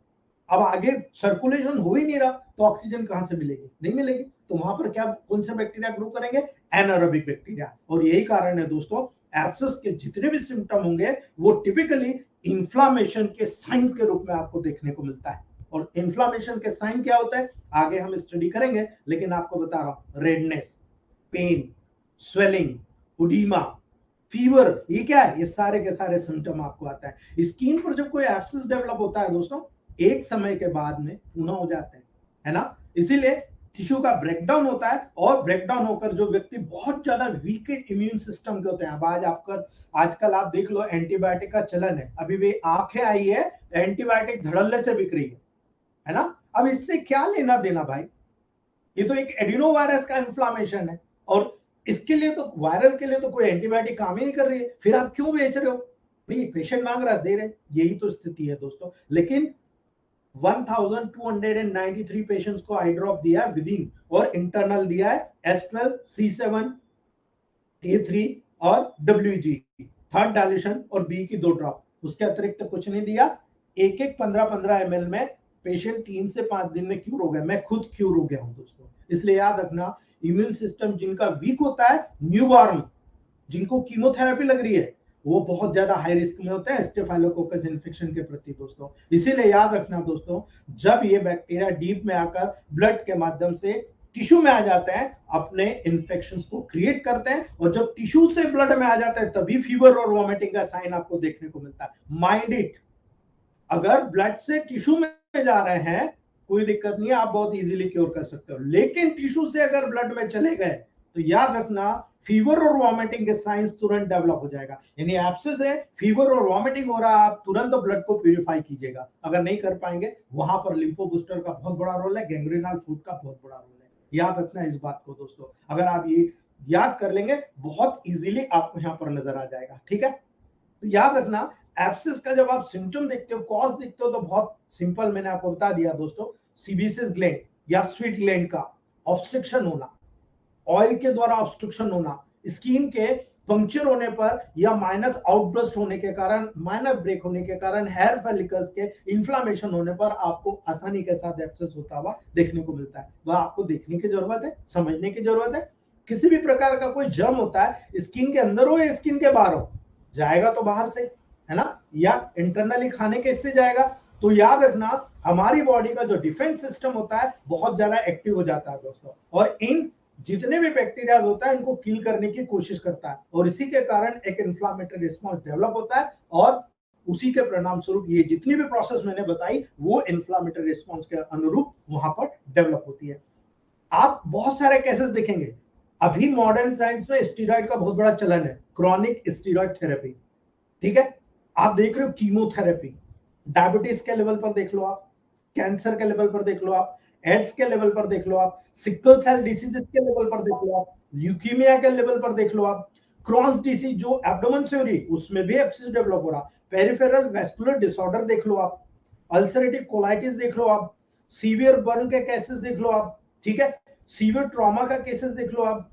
अब आगे सर्कुलेशन हो ही नहीं रहा तो ऑक्सीजन कहां से मिलेगी, नहीं मिलेगी, तो वहां पर क्या, कौन से बैक्टीरिया ग्रो करेंगे, एनारोबिक बैक्टीरिया। और यही कारण है दोस्तों, एब्सेस के जितने भी सिम्टम होंगे वो टिपिकली इन्फ्लामेशन के साइन के रूप में आपको देखने को मिलता है। और इन्फ्लामेशन के साइन क्या होता है आगे हम स्टडी करेंगे, लेकिन आपको बता रहा हूं, रेडनेस, पेन, स्वेलिंग, उडीमा, फीवर, ये क्या है, ये सारे के सारे सिम्टम आपको आता है। स्किन पर जब कोई एब्सेस डेवलप होता है दोस्तों, एक समय के बाद में पुनः हो जाते हैं, है ना, इसीलिए टिश्यू का ब्रेकडाउन होता है, और ब्रेकडाउन होकर जो व्यक्ति बहुत ज्यादा वीक इम्यून सिस्टम के होते हैं, अब आजकल आप देख लो एंटीबायोटिक का चलन है, अभी भी आंखें आई है एंटीबायोटिक धड़ल्ले से बिक रही है ना, अब इससे क्या लेना देना भाई, ये तो एक एडिनो वायरस का इन्फ्लामेशन है, और इसके लिए तो, वायरल के लिए तो कोई एंटीबायोटिक काम ही नहीं कर रही है, फिर आप क्यों बेच रहे हो भाई, पेशेंट मांग रहा है दे रहे, यही तो स्थिति है दोस्तों। लेकिन 1293 पेशेंट्स को आई ड्रॉप दिया है विदिन, और इंटरनल दिया है S12, C7, A3 और WG, थर्ड डायल्यूशन और B की 2 ड्रॉप, उसके अतिरिक्त कुछ नहीं दिया। एक 15-15 ml में पेशेंट 3 से 5 दिन में क्यूर हो गया, मैं खुद क्यूर हो गया हूं दोस्तों। इसलिए याद रखना, इम्यून सिस्टम जिनका वीक होता है, न्यूबॉर्न जिनको कीमोथेरेपी लग रही है, वो बहुत ज्यादा हाई रिस्क में होते हैं स्टेफाइलोकोकस इन्फेक्शन के प्रति दोस्तों। इसीलिए याद रखना दोस्तों, जब ये बैक्टीरिया डीप में आकर ब्लड के माध्यम से टिश्यू में आ जाते हैं, अपने इन्फेक्शंस को क्रिएट करते हैं, और जब टिश्यू से ब्लड में आ जाता है तभी फीवर और वॉमिटिंग का साइन आपको देखने को मिलता है। माइंड इट, अगर ब्लड से टिश्यू में जा रहे हैं कोई दिक्कत नहीं है, आप बहुत इजीली क्योर कर सकते हो, लेकिन टिश्यू से अगर ब्लड में चले गए तो याद रखना फीवर और वॉमिटिंग के साइंस तुरंत डेवलप हो जाएगा। यानी एब्सेस है, फीवर और वॉमिटिंग हो रहा है, आप तुरंत ब्लड को प्यूरिफाई कीजिएगा। अगर नहीं कर पाएंगे, वहां पर लिम्फो बूस्टर का बहुत बड़ा रोल है, गैंग्रीनल फूड का बहुत बड़ा रोल है। याद रखना इस बात को दोस्तों, अगर आप ये याद कर लेंगे बहुत इजीली आपको यहाँ पर नजर आ जाएगा। ठीक है, तो याद रखना एब्सेस का जब आप सिम्टम देखते हो, कॉज देखते हो, तो बहुत सिंपल मैंने आपको बता दिया दोस्तों, सीबीएस ग्लैंड या स्वीट ग्लैंड का ऑब्स्ट्रक्शन होना, ऑयल के द्वारा ऑब्स्ट्रक्शन होना, स्किन के पंक्चर होने पर या माइनस आउटबर्स्ट होने के कारण, माइनर ब्रेक होने के कारण, हेयर फॉलिकल्स के इन्फ्लामेशन होने पर आपको आसानी के साथ एब्सेस होता हुआ देखने को मिलता है। वह आपको देखने की जरूरत है, समझने की जरूरत है। किसी भी प्रकार का कोई जर्म होता है, स्किन के अंदर हो या स्किन के बाहर हो, जाएगा तो बाहर से, है ना, या इंटरनली खाने के इससे जाएगा। तो याद रखना हमारी बॉडी का जो डिफेंस सिस्टम होता है बहुत ज्यादा एक्टिव हो जाता है दोस्तों, और इन जितने भी बैक्टीरिया होता है इनको किल करने की कोशिश करता है, और इसी के कारण एक इन्फ्लामेटरी रिस्पॉन्स डेवलप होता है, और उसी के परिणाम स्वरूप ये जितनी भी प्रोसेस मैंने बताई वो इन्फ्लामेटरी रिस्पॉन्स के अनुरूप वहां पर डेवलप होती है। आप बहुत सारे केसेस देखेंगे, अभी मॉडर्न साइंस में स्टीरॉइड का बहुत बड़ा चलन है, क्रॉनिक स्टीरॉइड थेरेपी। ठीक है, आप देख रहे हो कीमोथेरेपी, डायबिटीज के लेवल पर देख लो आप, कैंसर के लेवल पर देख लो आप, एड्स के लेवल पर देख लो आप, सिकल सेल डिसीजेस के लेवल पर देख लो आप, ल्यूकीमिया के लेवल पर देख लो आप, क्रॉन्स डिसीज जो एब्डोमेन से हो रही उसमें भी एब्सेस डेवलप हो रहा, पेरिफेरल वेस्कुलर डिसऑर्डर देख लो आप, अल्सरेटिव कोलाइटिस देख लो आप, सीवियर बर्न के केसेस देख लो आप, ठीक है, सीवियर ट्रॉमा का केसेस देख लो आप,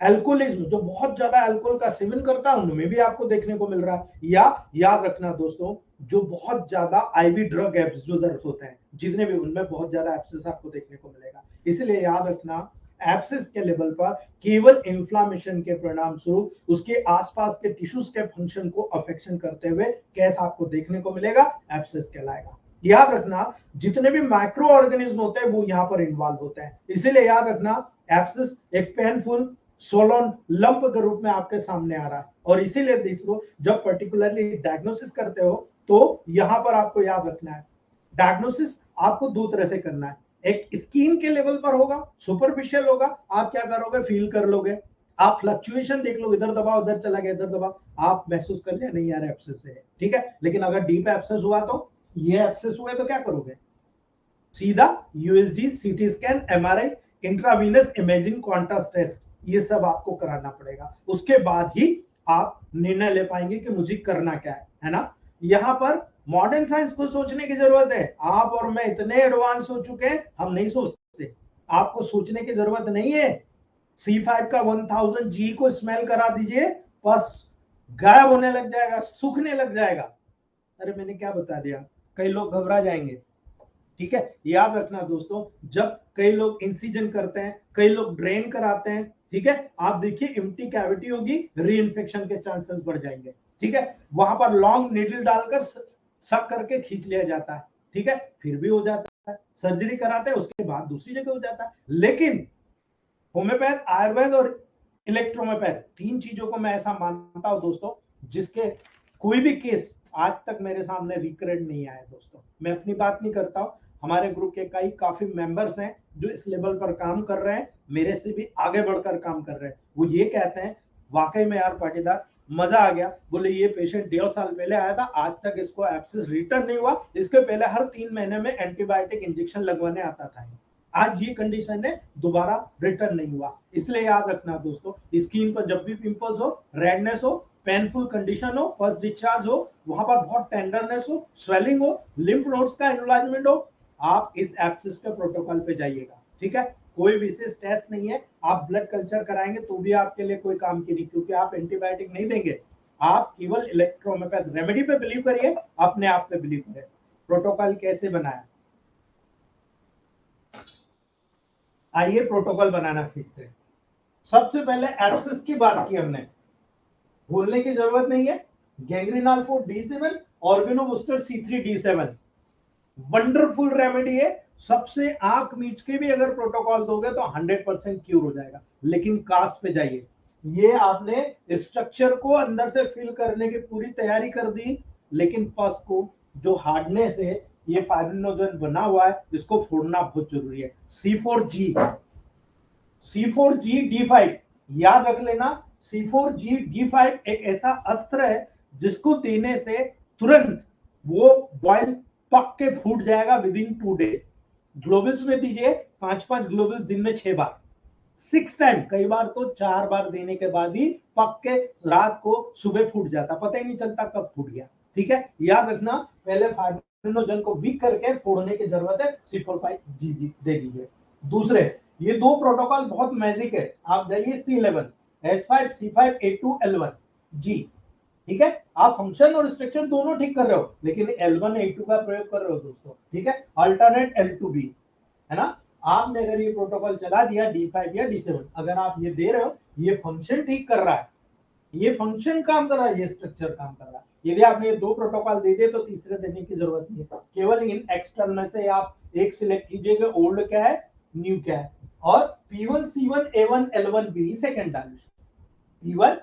एल्कोहलिज्म जो बहुत ज्यादा अल्कोहल का सेवन करता है उनमें भी आपको देखने को मिल रहा है, या याद रखना दोस्तों जो बहुत ज्यादा आईवी ड्रग एब्यूजर्स होते हैं जितने भी, उनमें बहुत ज्यादा एब्सेस आपको देखने को मिलेगा। इसलिए याद रखना एब्सेस के लेवल पर केवल इन्फ्लामेशन के परिणाम स्वरूप उसके आसपास के टिश्यूज के फंक्शन को अफेक्शन करते हुए केस आपको देखने को मिलेगा, एब्सेस कहलाएगा। याद रखना जितने भी माइक्रो ऑर्गेनिज्म होते हैं वो यहाँ पर इन्वॉल्व होते हैं, इसीलिए याद रखना एब्सेस एक पेनफुल सोलोन लंप के रूप में आपके सामने आ रहा है, और इसीलिए दोस्तों जब पर्टिकुलरली डायग्नोसिस करते हो तो यहां पर आपको याद रखना है डायग्नोसिस आपको दो तरह से करना है, एक स्किन के लेवल पर होगा, सुपरफिशियल होगा, आप क्या करोगे फील कर लोगे, आप फ्लक्चुएशन देख लो, इधर दबाओ उधर चला गया, इधर दबाओ, आप महसूस कर लिया नहीं यार एब्सेस है, ठीक है। लेकिन अगर डीप एब्सेस हुआ तो ये एब्सेस हुए तो क्या करोगे, सीधा USG, CT scan, MRI, intravenous imaging, contrast test, ये सब आपको कराना पड़ेगा, उसके बाद ही आप निर्णय ले पाएंगे कि मुझे करना क्या है ना। यहाँ पर मॉडर्न साइंस को सोचने की जरूरत है, आप और मैं इतने एडवांस हो चुके हैं हम नहीं सोचते, आपको सोचने की जरूरत नहीं है। C5 का 1000 जी को स्मेल करा दीजिए, बस गायब होने लग जाएगा, सूखने लग जाएगा। अरे मैंने क्या बता दिया, कई लोग घबरा जाएंगे, ठीक है। याद रखना दोस्तों जब कई लोग इंसिजन करते हैं, कई लोग ड्रेन कराते हैं, ठीक है, आप देखिए एम्प्टी कैविटी होगी, री इन्फेक्शन के चांसेस बढ़ जाएंगे, ठीक है। वहां पर लॉन्ग नीडल डालकर सक करके खींच लिया जाता है, ठीक है, फिर भी हो जाता है, सर्जरी कराते हैं उसके बाद दूसरी जगह हो जाता है। लेकिन होम्योपैथ, आयुर्वेद और इलेक्ट्रोमोपैथ, तीन चीजों को मैं ऐसा मानता हूं दोस्तों जिसके कोई भी केस आज तक मेरे सामने रिकरेंट नहीं आया दोस्तों। मैं अपनी बात नहीं करता हूं, हमारे ग्रुप के काफी मेंबर्स हैं जो इस लेवल पर काम कर रहे हैं, मेरे से भी आगे बढ़कर काम कर रहे हैं, वो ये कहते हैं वाकई में यार पाटीदार मजा आ गया, बोले ये पेशेंट 1.5 साल पहले आया था, आज तक इसको एब्सेस रिटर्न नहीं हुआ, इसके पहले हर 3 महीने में एंटीबायोटिक इंजेक्शन लगवाने आता था, आज ये कंडीशन है दोबारा रिटर्न नहीं हुआ। इसलिए याद रखना दोस्तों स्किन पर जब भी पिंपल्स हो, रेडनेस हो, पेनफुल कंडीशन हो, फर्स्ट डिस्चार्ज हो, वहां पर बहुत टेंडरनेस हो, स्वेलिंग हो, लिम्फ नोड्स का एनलार्जमेंट हो, आप इस एब्सेस के प्रोटोकॉल पे जाइएगा, ठीक है। कोई विशेष टेस्ट नहीं है, आप ब्लड कल्चर कराएंगे तो भी आपके लिए कोई काम की नहीं, क्योंकि आप एंटीबायोटिक नहीं देंगे, आप केवल इलेक्ट्रोमोपैथ रेमेडी पे बिलीव करिए, अपने आप पे बिलीव करिए। प्रोटोकॉल कैसे बनाया, आइए प्रोटोकॉल बनाना सीखते हैं। सबसे पहले एब्सिस की बात की हमने, भूलने की जरूरत नहीं है। गैंग्रीनॉल 4 D7, ऑर्गेनोबूस्टर C3 D7, wonderful remedy है। सबसे आंख मीच के भी अगर प्रोटोकॉल दोगे तो 100% क्यूर हो जाएगा। लेकिन कास्ट पे जाइए, ये आपने स्ट्रक्चर को अंदर से फिल करने की पूरी तैयारी कर दी, लेकिन पस को जो हार्डनेस है, ये फाइब्रिनोजन बना हुआ है, इसको फोड़ना बहुत जरूरी है। C4G D5 याद रख लेना। C4G D5 एक ऐसा अस्त्र है जिसको देने से तुरंत वो बॉयल पक के फूट जाएगा विद इन 2 days। ग्लोबल्स में दीजिए 5-5 ग्लोबल्स दिन में 6 बार, 6 टाइम, कई बार तो 4 बार देने के बाद ही पक के रात को सुबह फूट जाता, पता ही नहीं चलता कब फूट गया। ठीक है, याद रखना, पहले फाइब्रिनोजन को वीक करके फोड़ने की जरूरत है। C4G दे दीजिए। दूसरे, ये दो प्रोटोकॉल बहुत मैजिक है। आप जाइए C11 S5 C5 A2 L1 G, ठीक है, आप फंक्शन और स्ट्रक्चर दोनों ठीक कर रहे हो, लेकिन L1 A2 का प्रयोग कर रहे हो दोस्तों। ठीक है, अल्टरनेट L2B, है ना। आपने अगर ये प्रोटोकॉल चला दिया D5 या D7, अगर आप ये दे रहे हो, ये फंक्शन ठीक कर रहा है, ये फंक्शन काम कर रहा है, ये स्ट्रक्चर काम कर रहा है। यदि आपने ये दो प्रोटोकॉल दे दिए तो तीसरे देने की जरूरत नहीं है। केवल इन एक्सटर्नल में से आप एक सिलेक्ट कीजिएगा, ओल्ड क्या है, न्यू क्या है। और P1 C1 A1 L1 B second dilution, P1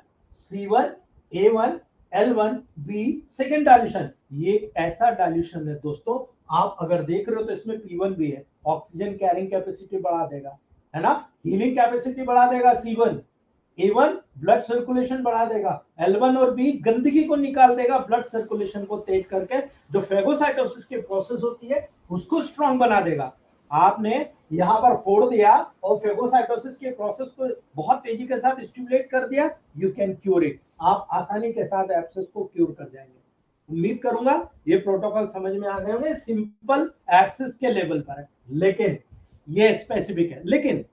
C1 A1 L1 B second dilution. ये एक ऐसा डायल्यूशन है दोस्तों, आप अगर देख रहे हो तो इसमें P1 भी है, ऑक्सीजन कैरिंग कैपेसिटी बढ़ा देगा, है ना, हीलिंग कैपेसिटी बढ़ा देगा। C1 A1 ब्लड सर्कुलेशन बढ़ा देगा, L1 और B गंदगी को निकाल देगा, ब्लड सर्कुलेशन को तेज करके जो फेगोसाइटोसिस की प्रोसेस होती है उसको स्ट्रांग बना देगा। आपने यहां पर फोड़ दिया और फेगोसाइटोसिस के प्रोसेस को बहुत तेजी के साथ स्टिमुलेट कर दिया, यू कैन क्यूर इट। आप आसानी के साथ एब्सेस को क्यूर कर जाएंगे। उम्मीद करूंगा ये प्रोटोकॉल समझ में आ गए होंगे। सिंपल एब्सेस के लेवल पर है, लेकिन ये स्पेसिफिक है। लेकिन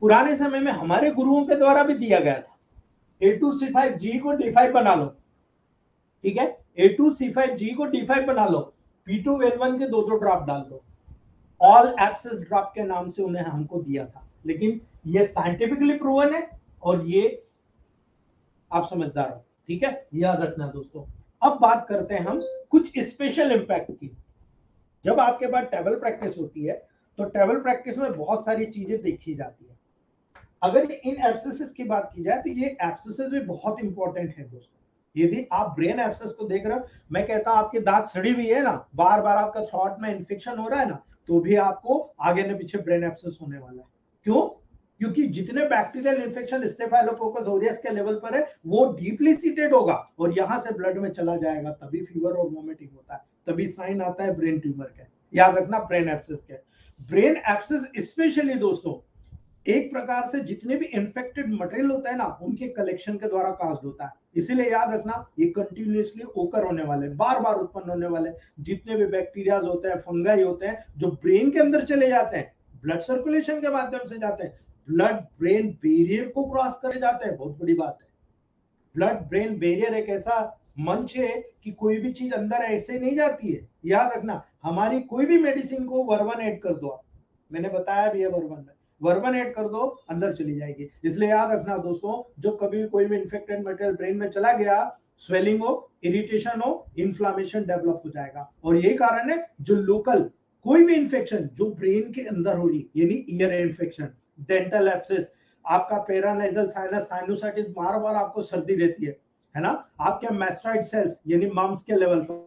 पुराने समय में हमारे गुरुओं के द्वारा भी दिया गया था, A2C5G को D5 बना लो, ठीक है, A2C5G को D5 बना लो, P2L1 के 2-2 ड्रॉप डाल दो, ऑल एब्सेस ड्रॉप के नाम से उन्हें हमको दिया था। लेकिन ये साइंटिफिकली प्रूवन है और ये आप समझदार हो। ठीक है, याद रखना दोस्तों। अब बात करते हैं हम कुछ स्पेशल इंपैक्ट की। जब आपके पास टेबल प्रैक्टिस होती है तो टेबल प्रैक्टिस में बहुत सारी चीजें देखी जाती है। अगर इन एब्सेसेस की बात की जाए तो ये एब्सेसेस भी बहुत इंपॉर्टेंट है दोस्तों। यदि आप ब्रेन एब्सेस को देख रहे हो, मैं कहता हूं आपकी दांत सड़ी हुई है ना, बार बार आपका थ्रोट में इंफेक्शन हो रहा है ना, तो भी आपको आगे न पीछे ब्रेन एब्सेस होने वाला है। क्यों? क्योंकि जितने बैक्टीरियल इंफेक्शन स्टेफाइलोकोकस ऑरियस के लेवल पर है वो डीपली सीटेड होगा और यहां से ब्लड में चला जाएगा, तभी फीवर और वोमिटिंग होता है, तभी साइन आता है ब्रेन ट्यूमर का। याद रखना, ब्रेन एब्सेस के। ब्रेन एब्सेस स्पेशली दोस्तों एक प्रकार से जितने भी इन्फेक्टेड मटेरियल होता है ना, उनके कलेक्शन के द्वारा कास्ट होता है। इसीलिए याद रखना, ये कंटिन्यूअसली ओकर होने वाले, बार बार उत्पन्न होने वाले जितने भी बैक्टीरिया होते हैं, फंगाई होते हैं, जो ब्रेन के अंदर चले जाते हैं, ब्लड सर्कुलेशन के माध्यम से जाते हैं, ब्लड ब्रेन बैरियर को क्रॉस करे जाते हैं। बहुत बड़ी बात है, ब्लड ब्रेन बैरियर एक ऐसा मंच है कि कोई भी चीज अंदर ऐसे नहीं जाती है। याद रखना, हमारी कोई भी मेडिसिन को वर्बन ऐड कर दो, मैंने बताया भी है वर्बन में, वर्बन ऐड कर दो अंदर चली जाएगी। इसलिए याद रखना दोस्तों, जो कभी कोई भी इन्फेक्टेड मटेरियल ब्रेन में चला गया, स्वेलिंग हो, इरिटेशन हो, इन्फ्लामेशन डेवलप हो जाएगा। और यही कारण है जो लोकल कोई भी इन्फेक्शन जो ब्रेन के अंदर हो रही, यानी ईयर इन्फेक्शन, डेंटल एब्सेस, आपका पेरानेजल साइनस साइनोसाइटिस, बार बार आपको सर्दी रहती है ना, आपके मैस्टोइड सेल्स यानी मम्स के लेवल पर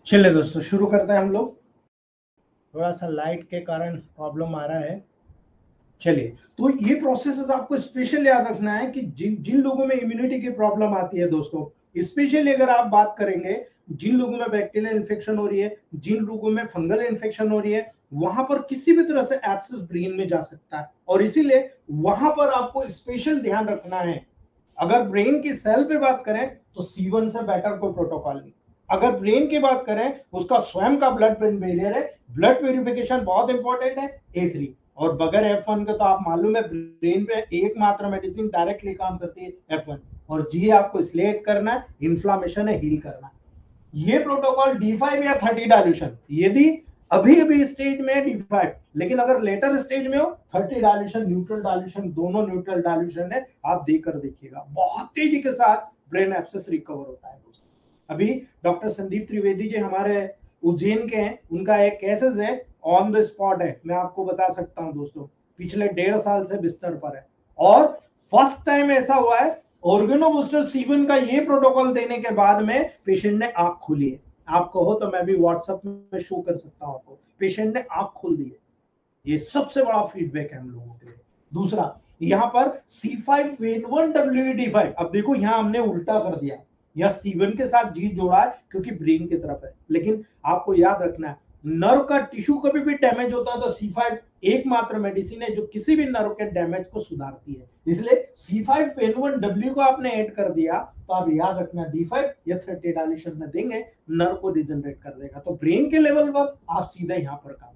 चलिए दोस्तों शुरू करते हैं हम लोग। थोड़ा सा लाइट के कारण प्रॉब्लम आ रहा है। चलिए, तो ये प्रोसेस आपको स्पेशल याद रखना है कि जिन जिन लोगों में इम्यूनिटी की प्रॉब्लम आती है दोस्तों, स्पेशली अगर आप बात करेंगे जिन लोगों में बैक्टीरियल इन्फेक्शन हो रही है, जिन लोगों में फंगल इन्फेक्शन हो रही है, वहां पर किसी भी तरह से एब्सेस ब्रेन में जा सकता है और इसीलिए वहां पर आपको स्पेशल ध्यान रखना है। अगर ब्रेन की सेल पे बात करें तो C1 से बेटर कोई प्रोटोकॉल नहीं। अगर ब्रेन की बात करें, उसका स्वयं का ब्लड ब्रेन बैरियर है, ब्लड प्यूरिफिकेशन बहुत इंपॉर्टेंट है, A3। और बगैर F1 के तो आप मालूम है ब्रेन पे एकमात्र मेडिसिन डायरेक्टली काम करती है F1, और G आपको इसलिए करना है, इन्फ्लामेशन है, हील करना है। ये प्रोटोकॉल D5 या 30 डायल्यूशन, यदि अभी अभी स्टेज में D5, लेकिन अगर लेटर स्टेज में हो 30 डायल्यूशन, न्यूट्रल डायल्यूशन, दोनों न्यूट्रल डायल्यूशन है, आप देकर देखिएगा बहुत तेजी के साथ ब्रेन एब्सेस रिकवर होता है दोस्तों। अभी डॉक्टर संदीप त्रिवेदी जी हमारे उज्जैन के हैं, उनका एक केसेस है, ऑन द स्पॉट है, मैं आपको बता सकता हूं दोस्तों, पिछले 1.5 साल से बिस्तर पर है और फर्स्ट टाइम ऐसा हुआ है ऑर्गेनो बूस्टर C1 का ये प्रोटोकॉल देने के बाद में पेशेंट ने आंख खोली है। आप कहो तो मैं भी व्हाट्सएप में शो कर सकता हूं आपको, पेशेंट ने आंख खोल दी है। ये सबसे बड़ा फीडबैक है हम लोगों के लिए। दूसरा, यहाँ पर C5N1WD5, अब देखो यहाँ हमने उल्टा कर दिया, या C1 के साथ G जोड़ा है क्योंकि ब्रेन की तरफ है, लेकिन आपको याद रखना है नर्व का टिश्यू कभी भी डैमेज होता है तो C5 एकमात्र मेडिसिन है जो किसी भी नर्व के डैमेज को सुधारती है। इसलिए C5N1W को आपने ऐड कर दिया तो आप याद रखना D5 या 30 डायल्यूशन में देंगे, नर्व को डिजनरेट कर देगा, तो ब्रेन के लेवल पर आप सीधा यहाँ पर काम,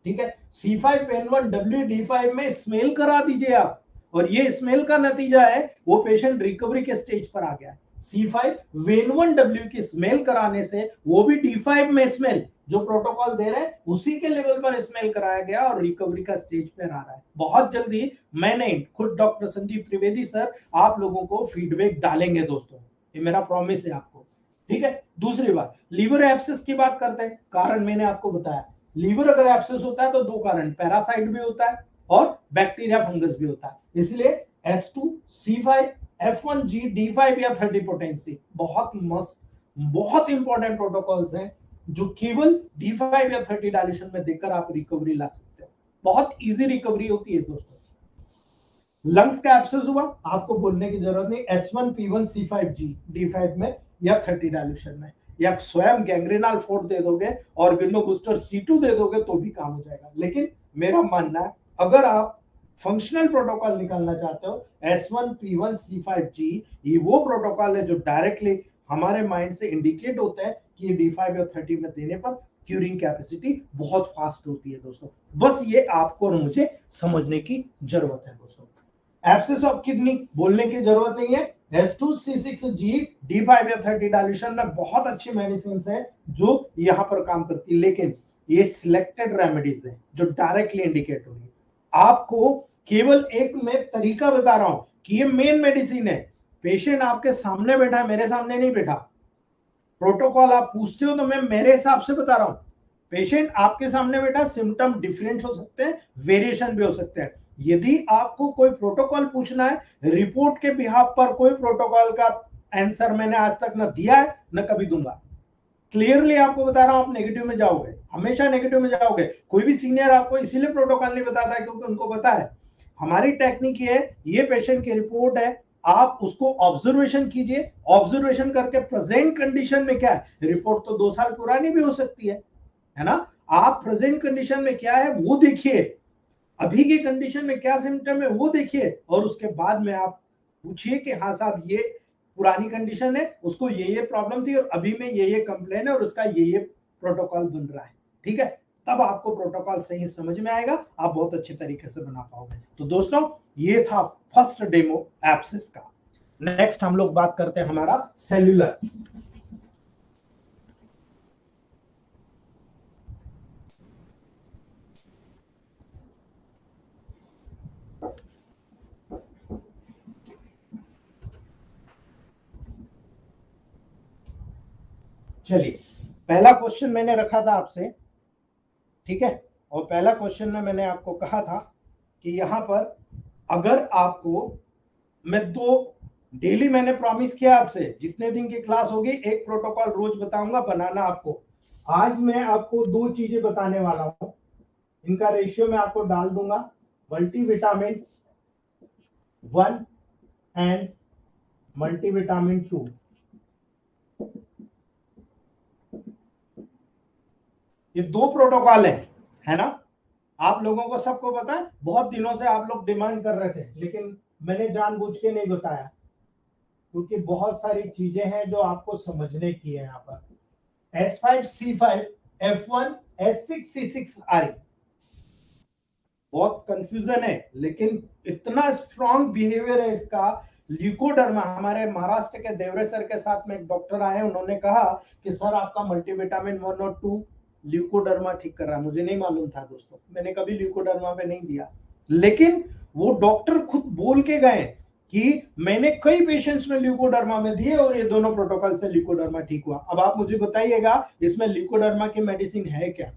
ठीक है। C5N1WD5 में स्मेल करा दीजिए आप, और ये स्मेल का नतीजा है वो पेशेंट रिकवरी के स्टेज पर आ गया है। C5N1W की स्मेल कराने से वो भी D5 में स्मेल जो प्रोटोकॉल दे रहे हैं उसी के लेवल पर स्मेल कराया गया और रिकवरी का स्टेज पर आ रहा है। बहुत जल्दी मैंने खुद डॉक्टर संदीप त्रिवेदी सर आप लोगों को फीडबैक डालेंगे दोस्तों, ये मेरा प्रॉमिस है आपको, ठीक है। दूसरी बात, लीवर एब्सेस की बात करते हैं, कारण मैंने आपको बताया, लीवर अगर एब्सेस होता है तो दो कारण, पैरासाइट भी होता है और बैक्टीरिया फंगस भी होता है। इसलिए S2, C5, F1G, D5 या 30 पोटेंसी बहुत मस्त, बहुत इंपॉर्टेंट प्रोटोकॉल्स हैं जो केवल D5 या 30 डायल्यूशन में देकर आप रिकवरी ला सकते हो। बहुत इजी रिकवरी होती है दोस्तों। लंग्स का एब्सेस हुआ, आपको बोलने की जरूरत नहीं, S1P1C5G D5 में या 30 डायल्यूशन में, या स्वयं गैंग्रेनल फोर्ट दे दोगे और ऑर्गेनो बूस्टर C2 दे दोगे तो भी काम हो जाएगा। लेकिन मेरा मानना है अगर आप फंक्शनल प्रोटोकॉल निकालना चाहते हो, S1P1C5G ये वो प्रोटोकॉल है जो डायरेक्टली हमारे माइंड से इंडिकेट होता है कि ये D5 या 30 में देने पर क्यूरिंग कैपेसिटी बहुत फास्ट होती है दोस्तों। बस ये आपको और मुझे समझने की जरूरत है दोस्तों। एब्सेस ऑफ किडनी बोलने की जरूरत नहीं है, S2C6G D5 या 30 डायल्यूशन में बहुत अच्छी मेडिसिन है जो यहां पर काम करती है, लेकिन ये सिलेक्टेड रेमेडीज है जो डायरेक्टली इंडिकेट होगी। आपको केवल एक मैं तरीका बता रहा हूं कि ये मेन मेडिसिन है, पेशेंट आपके सामने बैठा है, मेरे सामने नहीं बैठा, प्रोटोकॉल आप पूछते हो तो मैं मेरे हिसाब से बता रहा हूं, पेशेंट आपके सामने बैठा, सिम्टम डिफरेंट हो सकते हैं, वेरिएशन भी हो सकते हैं। यदि आपको कोई प्रोटोकॉल पूछना है रिपोर्ट के बिहाफ पर, कोई प्रोटोकॉल का आंसर मैंने आज तक न दिया है न कभी दूंगा। क्लियरली आपको बता रहा हूं, आप नेगेटिव में जाओगे, हमेशा नेगेटिव में जाओगे। कोई भी सीनियर आपको इसीलिए प्रोटोकॉल नहीं बताता है क्योंकि उनको पता है हमारी टेक्निक है, ये पेशेंट की रिपोर्ट है, आप उसको ऑब्जर्वेशन कीजिए, ऑब्जर्वेशन करके प्रेजेंट कंडीशन में क्या है, रिपोर्ट तो 2 साल पुरानी भी हो सकती है ना, आप प्रेजेंट कंडीशन में क्या है वो देखिए, अभी की कंडीशन में क्या सिम्टम है वो देखिए, और उसके बाद में आप पूछिए कि हाँ साहब ये पुरानी कंडीशन है, उसको ये प्रॉब्लम थी और अभी में ये कंप्लेन है और उसका ये प्रोटोकॉल बन रहा है, ठीक है। तब आपको प्रोटोकॉल सही समझ में आएगा, आप बहुत अच्छे तरीके से बना पाओगे। तो दोस्तों ये था फर्स्ट डेमो एब्सेस का। नेक्स्ट हम लोग बात करते हैं हमारा सेल्यूलर। चलिए, पहला क्वेश्चन मैंने रखा था आपसे, ठीक है, और पहला क्वेश्चन में मैंने आपको कहा था कि यहां पर अगर आपको मैं 2 डेली मैंने प्रॉमिस किया आपसे, जितने दिन की क्लास होगी एक प्रोटोकॉल रोज बताऊंगा बनाना आपको। आज मैं आपको दो चीजें बताने वाला हूं, इनका रेशियो मैं आपको डाल दूंगा, मल्टीविटामिन 1 एंड मल्टीविटामिन 2। ये दो प्रोटोकॉल है ना। आप लोगों को सबको पता है, बहुत दिनों से आप लोग डिमांड कर रहे थे, लेकिन मैंने जानबूझ के नहीं बताया क्योंकि बहुत सारी चीजें हैं जो आपको समझने की है। यहाँ पर S5C5 F1 S6C6 RE बहुत कंफ्यूजन है, लेकिन इतना स्ट्रॉन्ग बिहेवियर है इसका। ल्यूकोडर्मा, हमारे महाराष्ट्र के देवरे सर के साथ में एक डॉक्टर आए, उन्होंने कहा कि सर आपका मल्टीविटामिन 1 और 2 ल्यूकोडर्मा ठीक कर रहा है। मुझे नहीं मालूम था दोस्तों, मैंने कभी ल्यूकोडर्मा पे नहीं दिया, लेकिन वो डॉक्टर खुद बोल के गए कि मैंने कई पेशेंट्स में ल्यूकोडर्मा में दिए और ये दोनों प्रोटोकॉल से ल्यूकोडर्मा ठीक हुआ। अब आप मुझे बताइएगा इसमें ल्यूकोडर्मा की मेडिसिन है क्या?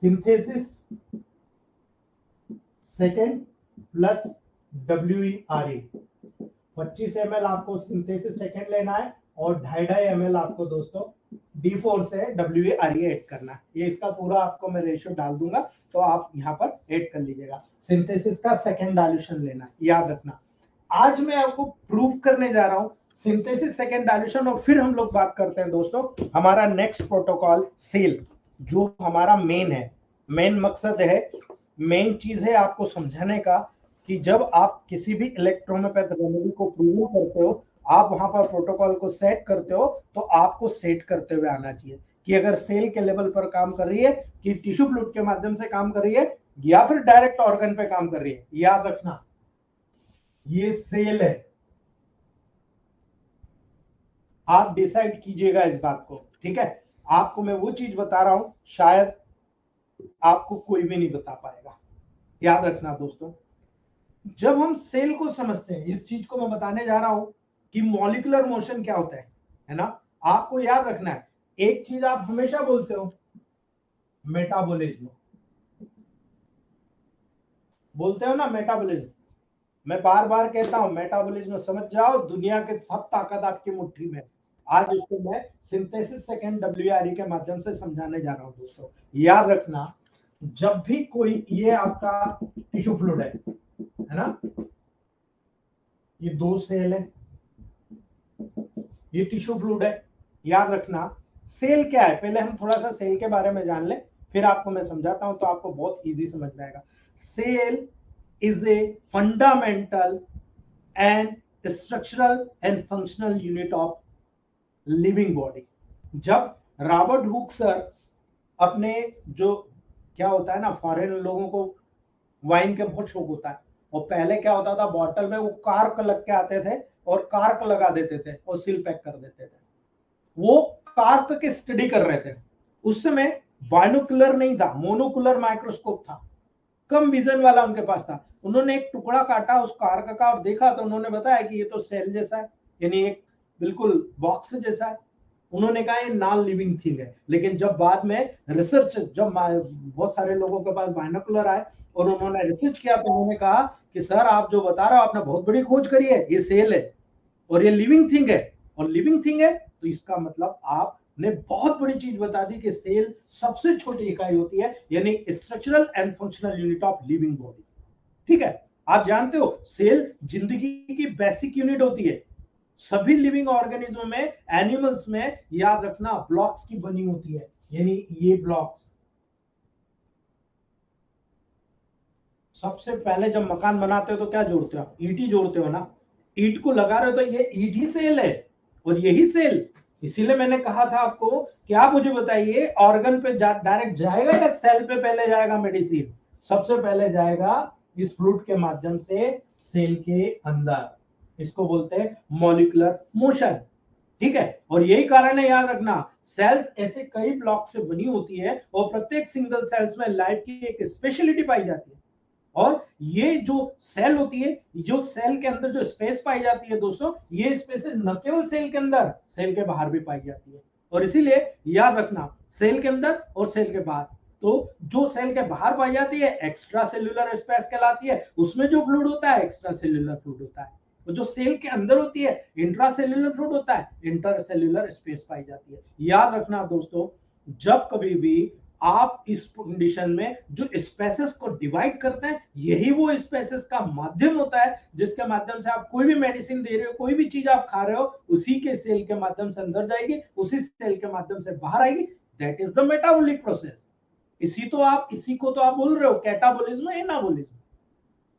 Synthesis second plus WERE 25 ml आपको सिंथेसिस सेकेंड लेना है और 2.5 ml आपको दोस्तों D4 से WERE ऐड करना है। ये इसका पूरा आपको मैं रेशियो डाल दूंगा, तो आप यहाँ पर ऐड कर लीजिएगा। सिंथेसिस का सेकेंड डाइल्यूशन लेना है, याद रखना। आज मैं आपको प्रूव करने जा रहा हूं सिंथेसिस सेकेंड डाइल्यूशन, और फिर हम लोग बात करते हैं दोस्तों हमारा नेक्स्ट प्रोटोकॉल सेल, जो हमारा मेन है, मेन मकसद है, मेन चीज है आपको समझाने का कि जब आप किसी भी इलेक्ट्रोहोमेपैथ रेमेडी को प्रूव करते हो, आप वहां पर प्रोटोकॉल को सेट करते हो, तो आपको सेट करते हुए आना चाहिए कि अगर सेल के लेवल पर काम कर रही है, कि टिश्यू फ्लूइड के माध्यम से काम कर रही है, या फिर डायरेक्ट ऑर्गन पे काम कर रही है। याद रखना ये सेल है, आप डिसाइड कीजिएगा इस बात को, ठीक है। आपको मैं वो चीज बता रहा हूं शायद आपको कोई भी नहीं बता पाएगा। याद रखना दोस्तों, जब हम सेल को समझते हैं, इस चीज को मैं बताने जा रहा हूं कि मॉलिक्यूलर मोशन क्या होता है ना। आपको याद रखना है, एक चीज आप हमेशा बोलते हो, मेटाबॉलिज्म बोलते हो ना, मेटाबॉलिज्म। मैं बार बार कहता हूं मेटाबॉलिज्म समझ जाओ, दुनिया के सब ताकत आपकी मुट्ठी में। आज उसको मैं सिंथेसिस सेकेंड WERE के माध्यम से समझाने जा रहा हूं दोस्तों। याद रखना, जब भी कोई, ये आपका टिश्यू फ्लूइड है ना, ये दो सेल है, ये टिश्यू फ्लूइड है। याद रखना सेल क्या है, पहले हम थोड़ा सा सेल के बारे में जान लें, फिर आपको मैं समझाता हूं, तो आपको बहुत इजी समझ में आएगा। Cell is a fundamental and structural and functional unit of living body। जब रॉबर्ट हुक सर अपने, जो क्या होता है ना, फॉरेन लोगों को वाइन के बहुत शौक होता है, और पहले क्या होता था, बॉटल में वो कार्क लग के आते थे और कार्क लगा देते थे और सील पैक कर देते थे। वो कार्क के स्टडी कर रहे थे। उस समय बाइनोकुलर नहीं था, मोनोकुलर माइक्रोस्कोप था, कम विजन वाला उनके पास था। उन्होंने एक टुकड़ा काटा उस कार्क का और देखा, तो उन्होंने बताया कि ये तो सेल जैसा है, यानी एक बिल्कुल बॉक्स जैसा है। उन्होंने कहा ये नॉन लिविंग थिंग है। लेकिन जब बाद में रिसर्च, जब बहुत सारे लोगों के पास बाइनोकुलर आए और उन्होंने रिसर्च किया, तो उन्होंने कहा कि सर आप जो बता रहे हो, आपने बहुत बड़ी खोज करी है, ये सेल है और ये लिविंग थिंग है, और लिविंग थिंग है तो इसका मतलब आप ने बहुत बड़ी चीज बता दी कि सेल सबसे छोटी इकाई होती है, यानी structural and functional unit of living body. ठीक है, आप जानते हो सेल जिंदगी की बेसिक यूनिट होती है। सभी लिविंग ऑर्गेनिज्म में, एनिमल्स में, याद रखना ब्लॉक्स की बनी होती है, यानी ये ब्लॉक्स। सबसे पहले जब मकान बनाते हो तो क्या जोड़ते हो, ईंट ही जोड़ते हो ना। ईंट को लगा रहे हो तो ये ईंट ही सेल है, और यही सेल। इसीलिए मैंने कहा था आपको कि आप मुझे बताइए ऑर्गन पे डायरेक्ट जाएगा या सेल पे पहले जाएगा मेडिसिन? सबसे पहले जाएगा इस फ्लूइड के माध्यम से सेल के अंदर। इसको बोलते हैं मॉलिक्यूलर मोशन। ठीक है, और यही कारण है, याद रखना, सेल्स ऐसे कई ब्लॉक से बनी होती है और प्रत्येक सिंगल सेल्स में लाइफ की एक स्पेशलिटी पाई जाती है। और ये जो सेल होती है, जो सेल के अंदर जो स्पेस पाई जाती है दोस्तों, ये स्पेसेस न केवल सेल के अंदर, सेल के बाहर भी पाई जाती है। और इसीलिए याद रखना, सेल के अंदर और सेल के बाहर, तो जो सेल के बाहर पाई जाती है एक्स्ट्रा सेल्यूलर स्पेस कहलाती है, उसमें जो फ्लूइड होता है एक्स्ट्रा सेल्यूलर फ्लूइड होता है। वो जो सेल के अंदर होती है इंट्रासेल्यूलर फ्लूइड होता है, इंटरसेल्यूलर स्पेस पाई जाती है। याद रखना दोस्तों, जब कभी भी आप इस कंडीशन में जो स्पेसेस को डिवाइड करते हैं, यही वो स्पेसेस का माध्यम होता है जिसके माध्यम से आप कोई भी मेडिसिन दे रहे हो, कोई भी चीज आप खा रहे हो, उसी के सेल के माध्यम से अंदर जाएगी, उसी सेल के माध्यम से बाहर आएगी। That is the metabolic process. इसी को तो आप बोल रहे हो कैटाबोलिज्म, एनाबोलिज्म।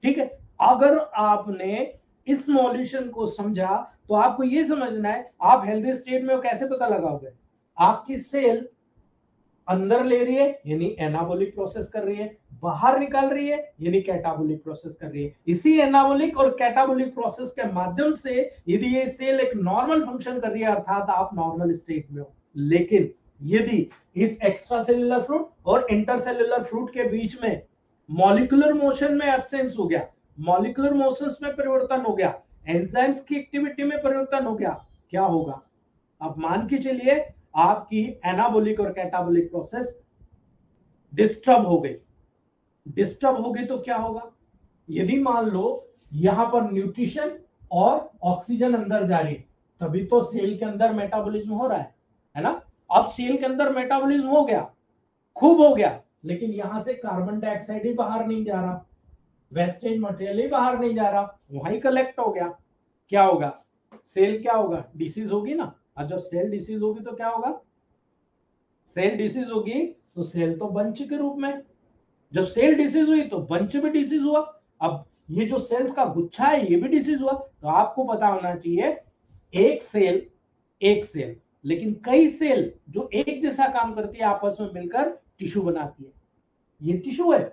ठीक है, अगर आपने इस मॉल्यूशन को समझा तो आपको यह समझना है आप हेल्दी स्टेट में हो कैसे पता लगाओगे। आपकी सेल अंदर ले रही है यानी एनाबोलिक प्रोसेस कर रही है, बाहर निकाल रही है यानी कैटाबोलिक प्रोसेस कर रही है। इसी एनाबोलिक और कैटाबोलिक प्रोसेस के माध्यम से यदि ये सेल एक नॉर्मल फंक्शन कर रही है अर्थात आप नॉर्मल स्टेट में हो, लेकिन यदि इस एक्स्ट्रा सेल्यूलर फ्लूइड और इंटरसेल्यूलर फ्लूइड के बीच में मॉलिक्यूलर मोशन में एब्सेंस हो गया, मॉलिक्यूलर मोशंस में परिवर्तन हो गया, एंजाइम्स की एक्टिविटी में परिवर्तन हो गया, क्या होगा? अब मान के चलिए आपकी एनाबोलिक और कैटाबोलिक प्रोसेस डिस्टर्ब हो गई। डिस्टर्ब हो गई तो क्या होगा? यदि मान लो यहां पर न्यूट्रिशन और ऑक्सीजन अंदर जा रही है, तभी तो सेल के अंदर मेटाबॉलिज्म हो रहा है ना? अब सेल के अंदर मेटाबॉलिज्म हो गया, खूब हो गया, लेकिन यहां से कार्बन डाइऑक्साइड ही बाहर नहीं जा रहा, वेस्टेज मटेरियल ही बाहर नहीं जा रहा, वहीं कलेक्ट हो गया। क्या होगा? सेल क्या होगा? डिसीज होगी ना। और जब सेल डिसीज होगी तो क्या होगा? सेल डिसीज होगी तो सेल तो बंच के रूप में, जब सेल डिसीज हुई तो बंच भी डिसीज हुआ। अब ये जो सेल्स का गुच्छा है ये भी डिसीज हुआ। तो आपको पता होना चाहिए एक सेल लेकिन कई सेल जो एक जैसा काम करती है आपस में मिलकर टिश्यू बनाती है, ये टिश्यू है।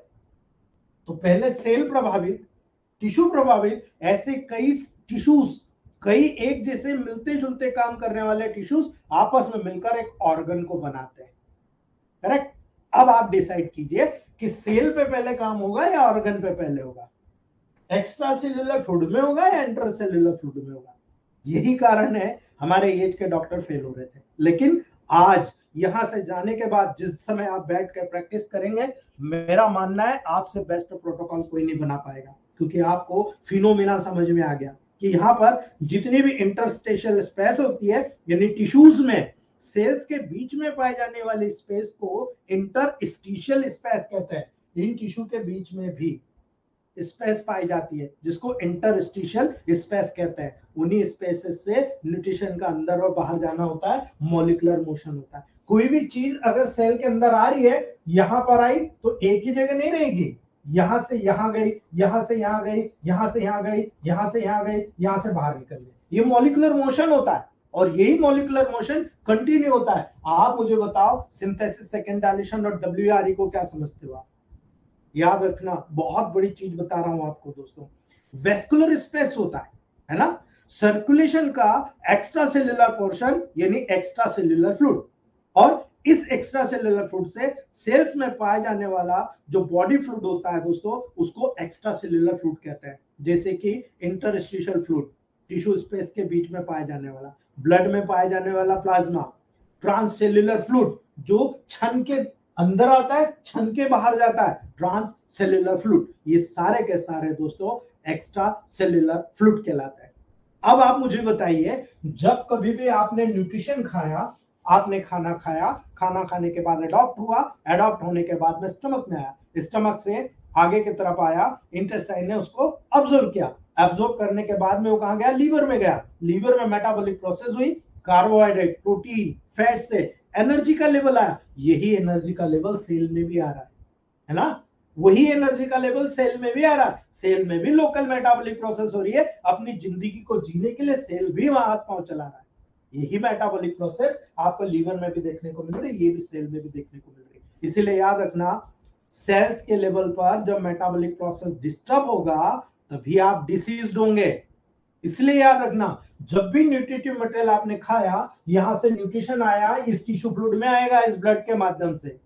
तो पहले सेल प्रभावित, टिश्यू प्रभावित, ऐसे कई टिश्यूज, कई एक जैसे मिलते जुलते काम करने वाले टिश्यूज आपस में मिलकर एक ऑर्गन को बनाते हैं। करेक्ट? अब आप डिसाइड कीजिए कि सेल पे पहले काम होगा या ऑर्गन पे पहले होगा, एक्स्ट्रा सेल्यूलर फ्लूइड में होगा या इंटरसेल्यूलर फ्लूइड में होगा। यही कारण है हमारे एज के डॉक्टर फेल हो रहे थे। लेकिन आज यहां से जाने के बाद जिस समय आप बैठ कर प्रैक्टिस करेंगे, मेरा मानना है आपसे बेस्ट प्रोटोकॉल कोई नहीं बना पाएगा, क्योंकि आपको फिनोमेना समझ में आ गया कि यहाँ पर जितनी भी इंटरस्टेशियल स्पेस होती है यानी टिश्यूज में सेल्स के बीच में पाए जाने वाली स्पेस को इंटरस्टिशियल स्पेस कहते हैं। इन टिश्यू के बीच में भी स्पेस पाई जाती है जिसको इंटरस्टिशियल स्पेस कहते हैं। उन्हीं स्पेसेस से न्यूट्रिशन का अंदर और बाहर जाना होता है, मॉलिक्यूलर मोशन होता है। कोई भी चीज अगर सेल के अंदर आ रही है, यहां पर आई तो एक ही जगह नहीं रहेगी, यहां से यहां गई, यहां से यहां गई, यहां से यहां गई, यहां से यहां गई, यहां से बाहर निकल गई। ये मॉलिक्यूलर मोशन होता है और यही मॉलिक्यूलर मोशन कंटिन्यू होता है। आप मुझे बताओ सिंथेसिस, सेकेंड डायलेशन और WRE को क्या समझते हो आप? याद रखना, बहुत बड़ी चीज बता रहा हूं आपको दोस्तों। वेस्कुलर स्पेस होता है ना? सर्कुलेशन का एक्स्ट्रा सेल्यूलर पोर्शन यानी एक्स्ट्रा सेल्यूलर फ्लूइड, और इस एक्स्ट्रा सेल्यूलर फ्लूइड से सेल्स में पाया जाने वाला जो बॉडी फ्लूइड होता है दोस्तों, उसको एक्स्ट्रा सेल्यूलर फ्लूइड कहते हैं। जैसे कि इंटरस्टिशियल फ्लूइड, टिश्यू स्पेस के बीच में पाया जाने वाला, ब्लड में पाया जाने वाला प्लाज्मा, ट्रांससेल्यूलर फ्लूइड जो छन के अंदर आता है, छन के बाहर जाता है, ट्रांससेल्यूलर फ्लूइड। ये सारे के सारे दोस्तों एक्स्ट्रा सेल्यूलर फ्लूइड कहलाता है। अब आप मुझे बताइए, जब कभी भी आपने न्यूट्रिशन खाया, आपने खाना खाया, खाना खाने के बाद एडॉप्ट हुआ, एडॉप्ट होने के बाद में स्टमक में आया, स्टमक से आगे की तरफ आया, इंटेस्टाइन ने उसको ऑब्जर्व किया, ऑब्जर्व करने के बाद में वो कहां गया? लीवर में गया। लीवर में मेटाबॉलिक प्रोसेस हुई, कार्बोहाइड्रेट, प्रोटीन, फैट से एनर्जी का लेवल आया। यही एनर्जी का लेवल सेल में भी आ रहा है ना? वही एनर्जी का लेवल सेल में भी आ रहा है। सेल में भी लोकल मेटाबॉलिक प्रोसेस हो रही है। अपनी जिंदगी को जीने के लिए सेल भी वहां हाथ पांव चला रहा है। यही मेटाबॉलिक प्रोसेस आपको लीवर में भी देखने को मिल रही है, ये भी सेल में भी देखने को मिल रही है। इसीलिए याद रखना, सेल्स के लेवल पर जब मेटाबॉलिक प्रोसेस डिस्टर्ब होगा तभी आप डिसीज्ड होंगे। इसलिए याद रखना, जब भी न्यूट्रिटिव मटेरियल आपने खाया, यहां से न्यूट्रिशन आया, इस टिश्यू फ्लूइड में आएगा, इस ब्लड के माध्यम से,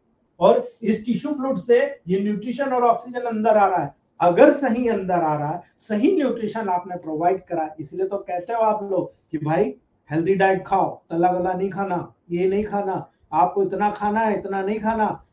और इस टिश्यू फ्लूइड से ये न्यूट्रिशन और ऑक्सीजन अंदर आ रहा है। अगर सही अंदर आ रहा है, सही न्यूट्रिशन आपने प्रोवाइड करा, इसलिए तो कहते हो आप लोग कि भाई हेल्दी डाइट खाओ, तला गला नहीं खाना, ये नहीं खाना, आपको इतना खाना है, इतना नहीं खाना,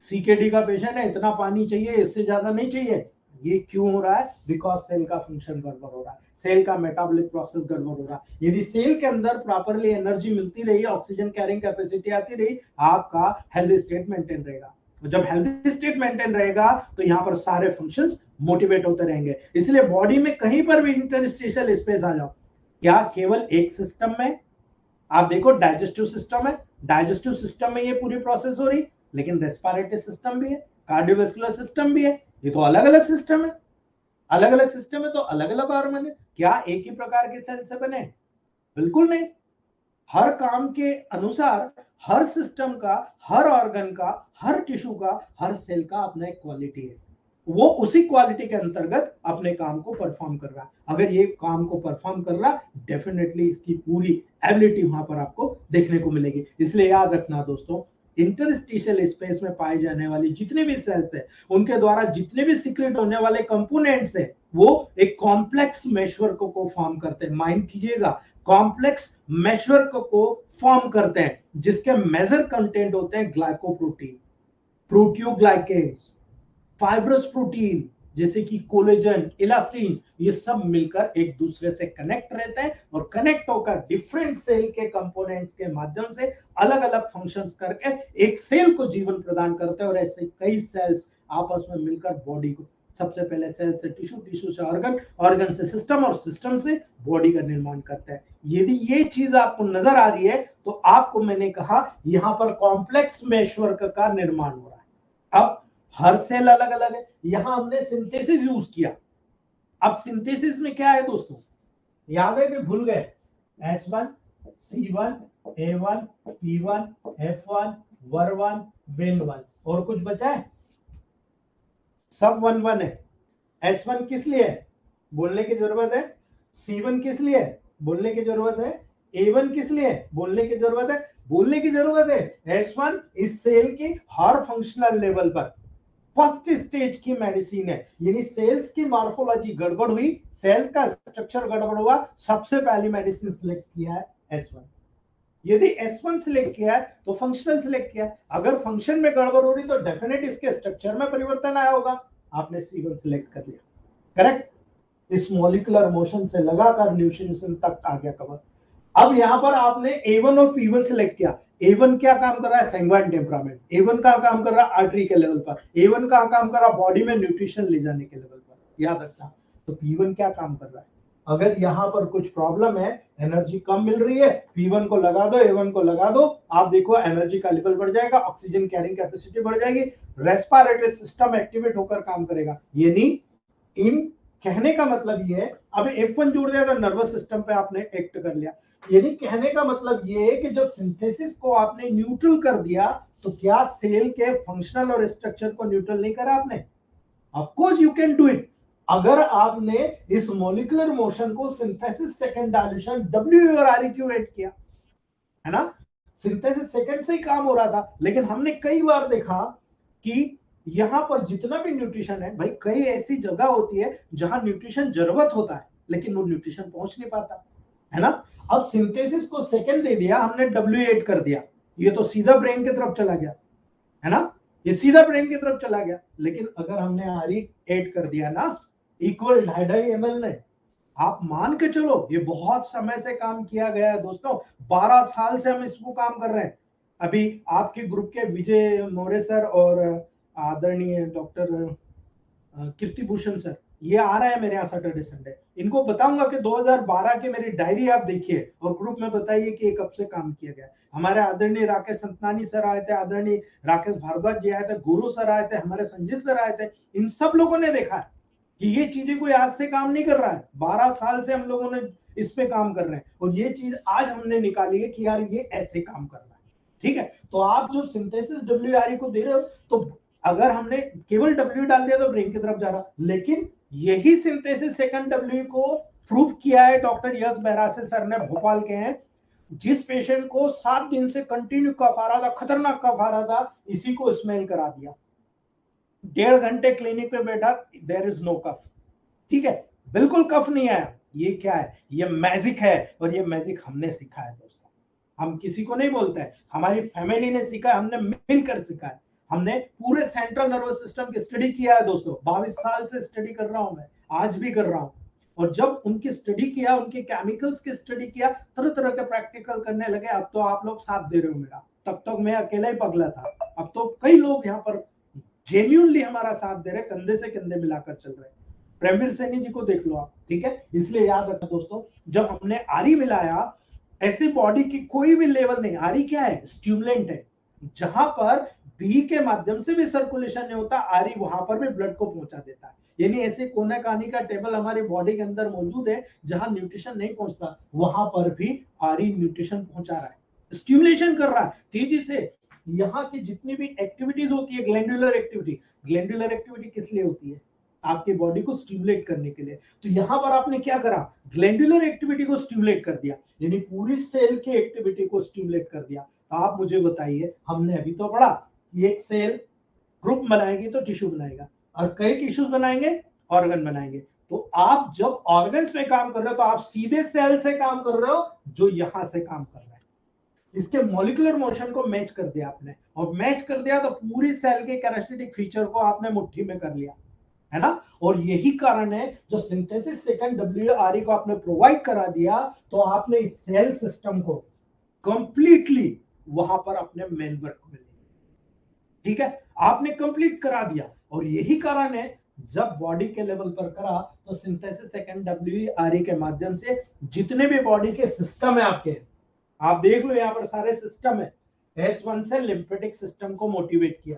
CKD का पेशेंट है, इतना पानी चाहिए, इससे ज्यादा नहीं चाहिए। ये क्यों हो रहा है? बिकॉज सेल का फंक्शन गड़बड़ हो रहा है, सेल का मेटाबॉलिक प्रोसेस गड़बड़ हो रहा है। यदि सेल के अंदर प्रॉपरली एनर्जी मिलती रही, ऑक्सीजन कैरिंग कैपेसिटी आती रही, आपका हेल्दी स्टेट मेंटेन रहेगा। तो जब हेल्दी स्टेट मेंटेन रहेगा तो यहाँ पर सारे फंक्शंस मोटिवेट होते रहेंगे। इसलिए बॉडी में कहीं पर भी इंटरस्टिशियल स्पेस आ जाओ, क्या केवल एक सिस्टम में? आप देखो डाइजेस्टिव सिस्टम है, डाइजेस्टिव सिस्टम में ये पूरी प्रोसेस हो रही, लेकिन रेस्पिरेटरी सिस्टम भी है, कार्डियोवैस्कुलर सिस्टम भी है, ये तो अलग अलग सिस्टम है। अलग अलग सिस्टम है तो अलग अलग ऑर्गन है। क्या एक ही प्रकार के सेल से बने? बिल्कुल नहीं। हर काम के अनुसार हर सिस्टम का, हर ऑर्गन का, हर टिश्यू का, हर सेल का अपना एक क्वालिटी है। वो उसी क्वालिटी के अंतर्गत अपने काम को परफॉर्म कर रहा है। अगर ये काम को परफॉर्म कर रहा, डेफिनेटली इसकी पूरी एबिलिटी वहां पर आपको देखने को मिलेगी। इसलिए याद रखना दोस्तों, इंटरस्टिशियल स्पेस में पाए जाने वाली जितने भी सेल्स है, उनके द्वारा जितने भी सीक्रेट होने वाले कंपोनेंट्स है, वो एक कॉम्प्लेक्स मेशवर्क को फॉर्म करते हैं। माइंड कीजिएगा, कॉम्प्लेक्स मेशवर्क को फॉर्म करते हैं, जिसके मेजर कंटेंट होते हैं ग्लाइकोप्रोटीन, प्रोटियोग्लाइकेन्स, फाइब्रस प्रोटीन जैसे कि कोलेजन, इलास्टिन, ये सब मिलकर एक दूसरे से कनेक्ट रहते हैं और कनेक्ट होकर डिफरेंट सेल के कंपोनेंट्स के माध्यम से अलग अलग फंक्शंस करके एक सेल को जीवन प्रदान करते हैं। और ऐसे कई सेल्स आपस में मिलकर बॉडी को, सबसे पहले सेल से टिश्यू, टिश्यू से ऑर्गन, ऑर्गन से सिस्टम और सिस्टम से बॉडी का निर्माण करते हैं। यदि ये चीज आपको नजर आ रही है तो आपको मैंने कहा यहां पर कॉम्प्लेक्स मेशवर्क का निर्माण हो रहा है। अब हर सेल अलग अलग है। यहां हमने सिंथेसिस यूज किया। अब सिंथेसिस में क्या है दोस्तों, याद है कि भूल गए? S1, C1, A1, P1, F1, WR1, WIN1 और कुछ बचा है? सब 1 1 है। S1 किस लिए है? बोलने की जरूरत है। C1 किस लिए है? बोलने की जरूरत है। A1 किस लिए है? बोलने की जरूरत है। बोलने की जरूरत है। S1 इस सेल की हर फंक्शनल लेवल पर फर्स्ट स्टेज की मेडिसिन है। यानी सेल्स की मॉर्फोलॉजी गड़बड़ हुई, सेल का स्ट्रक्चर गड़बड़ हुआ, सबसे पहली मेडिसिन सिलेक्ट किया है S1। यदि S1 सिलेक्ट किया है तो फंक्शनल सिलेक्ट किया है। अगर फंक्शन में गड़बड़ हो रही तो डेफिनेट इसके स्ट्रक्चर में परिवर्तन आया होगा, आपने C1 सिलेक्ट कर लिया। करेक्ट? इस मॉलिक्यूलर मोशन से लगाकर न्यूट्रिशन तक आ गया कवर। अब यहां पर आपने A1 और P1 सिलेक्ट किया। A1 क्या काम कर रहा है? सैंग्वाइन टेम्परामेंट। A1 का काम कर रहा है आर्टरी के लेवल पर। A1 का काम कर रहा है बॉडी में न्यूट्रिशन ले जाने के लेवल पर। याद रखना। तो P1 क्या काम कर रहा है? अगर यहां पर कुछ प्रॉब्लम है, एनर्जी कम मिल रही है, P1 को लगा दो, A1 को लगा दो, आप देखो एनर्जी का लेवल बढ़ जाएगा, ऑक्सीजन कैरिंग कैपेसिटी बढ़ जाएगी, रेस्पिरेटरी सिस्टम एक्टिवेट होकर काम करेगा। यानी इन कहने का मतलब ये है, अब F1 जोड़ दिया तो नर्वस सिस्टम पे आपने एक्ट कर लिया। यानी कहने का मतलब ये है कि जब सिंथेसिस को आपने न्यूट्रल कर दिया तो क्या सेल के फंक्शनल और स्ट्रक्चर को न्यूट्रल नहीं करा आपने? Of course you can do it. अगर आपने इस मॉलिक्यूलर मोशन को synthesis second dilution WRE add किया, है ना? सिंथेसिस सेकंड से ही काम हो रहा था, लेकिन हमने कई बार देखा कि यहां पर जितना भी न्यूट्रिशन है, भाई कई ऐसी जगह होती है जहां न्यूट्रिशन जरूरत होता है लेकिन वो न्यूट्रिशन पहुंच नहीं पाता, है ना? अब सिंथेसिस को सेकंड दे दिया हमने, W ऐड कर दिया, ये तो सीधा ब्रेन की तरफ चला गया, है ना? ये सीधा ब्रेन की तरफ चला गया। लेकिन अगर हमने RE ऐड कर दिया ना, इक्वल 2.5 ml ने, आप मान के चलो ये बहुत समय से काम किया गया है दोस्तों। 12 साल से हम इसको काम कर रहे हैं। अभी आपके ग्रुप के विजय मोरे सर और आदरणीय डॉक्टर कीर्ति भूषण सर, ये आ रहा है मेरे यहाँ सैटरडे संडे। इनको बताऊंगा कि 2012 की मेरी डायरी आप देखिए और ग्रुप में बताइए कि कब से काम किया गया। हमारे आदरणीय राकेश संतनानी सर आए थे, आदरणीय राकेश भारद्वाज जी आए थे, गुरु सर आए थे, हमारे संजीत सर आए थे। इन सब लोगों ने देखा है कि ये चीजें कोई आज से काम नहीं कर रहा है। 12 साल से हम लोगों ने इस पे काम कर रहे हैं और ये चीज आज हमने निकाली है कि यार ये ऐसे काम कर रहा है। ठीक है, तो आप जो सिंथेसिस WRE को दे रहे हो, तो अगर हमने केवल W डाल दिया तो ब्रेन की तरफ जा रहा, लेकिन यही सिंथेसिस सेकंड W को प्रूव किया है डॉक्टर यश बैरासे सर ने, भोपाल के हैं। जिस पेशेंट को 7 दिन से कंटिन्यू कफ आ रहा था, खतरनाक कफ आ रहा था, इसी को स्मेल करा दिया। 1.5 घंटे क्लिनिक पे बैठा, देयर इज नो कफ। ठीक है, बिल्कुल कफ नहीं आया। ये क्या है? ये मैजिक है और ये मैजिक हमने सीखा है दोस्तों। हम किसी को नहीं बोलते हैं, हमारी फैमिली ने सीखा है, हमने मिलकर सीखा है। हमने पूरे सेंट्रल नर्वस सिस्टम की स्टडी किया है दोस्तों, 22 साल से स्टडी कर रहा हूं मैं, आज भी कर रहा हूं। और जब उनकी स्टडी किया, उनके केमिकल्स की स्टडी किया, तरह तरह के प्रैक्टिकल करने लगे। अब तो आप लोग साथ दे रहे हो मेरा, तब तक मैं अकेला ही पगला था। अब तो कई लोग यहाँ पर जेन्युइनली हमारा साथ दे रहे, कंधे से कंधे मिलाकर चल रहे। प्रेमवीर सैनी जी को देख लो आप, ठीक है। इसलिए याद रखना दोस्तों, जब हमने आरी मिलाया, ऐसे बॉडी की कोई भी लेवल नहीं, आरी क्या है, स्टिमुलेंट है। जहां पर बी के माध्यम से भी सर्कुलेशन नहीं होता, आरी वहां पर भी ब्लड को पहुंचा देता है। यानी ऐसे कोने कानी का टेबल हमारी बॉडी के अंदर मौजूद है, जहां न्यूट्रिशन नहीं पहुंचता, वहां पर भी आरी न्यूट्रिशन पहुंचा रहा है, स्टिमुलेशन कर रहा है तेजी से। यहाँ की जितनी भी एक्टिविटीज होती है, ग्लैंडुलर एक्टिविटी, ग्लैंडुलर एक्टिविटी किस लिए होती है, आपकी बॉडी को स्टिमुलेट करने के लिए। तो यहां पर आपने क्या करा, ग्लैंडुलर एक्टिविटी को स्टिमुलेट कर दिया, यानी पूरी सेल की एक्टिविटी को स्टिमुलेट कर दिया। आप मुझे बताइए, हमने अभी तो पढ़ा, एक सेल ग्रुप बनाएगी तो टिश्यू बनाएगा, और कई टिश्यूज बनाएंगे, ऑर्गन बनाएंगे। तो आप जब ऑर्गन्स में काम कर रहे हो, तो आप सीधे सेल से काम कर रहे हो, जो यहां से काम कर रहा है। इसके मॉलिक्यूलर मोशन को मैच कर दिया आपने, और मैच कर दिया तो पूरी सेल के कैरेक्टरिस्टिक फीचर को आपने मुट्ठी में कर लिया, है ना। और यही कारण है, जब सिंथेसिस सेकंड WRE को आपने प्रोवाइड करा दिया, तो आपने इस सेल सिस्टम को कंप्लीटली वहां पर अपने मेन वर्क में, ठीक है, आपने कंप्लीट करा दिया। और यही कारण है, जब बॉडी के लेवल पर करा, तो सिंथेसिस सेकंड WRE के माध्यम से जितने भी बॉडी के सिस्टम है आपके, आप देख लो यहाँ पर सारे सिस्टम है। S1 से लिम्फेटिक सिस्टम को मोटिवेट किया,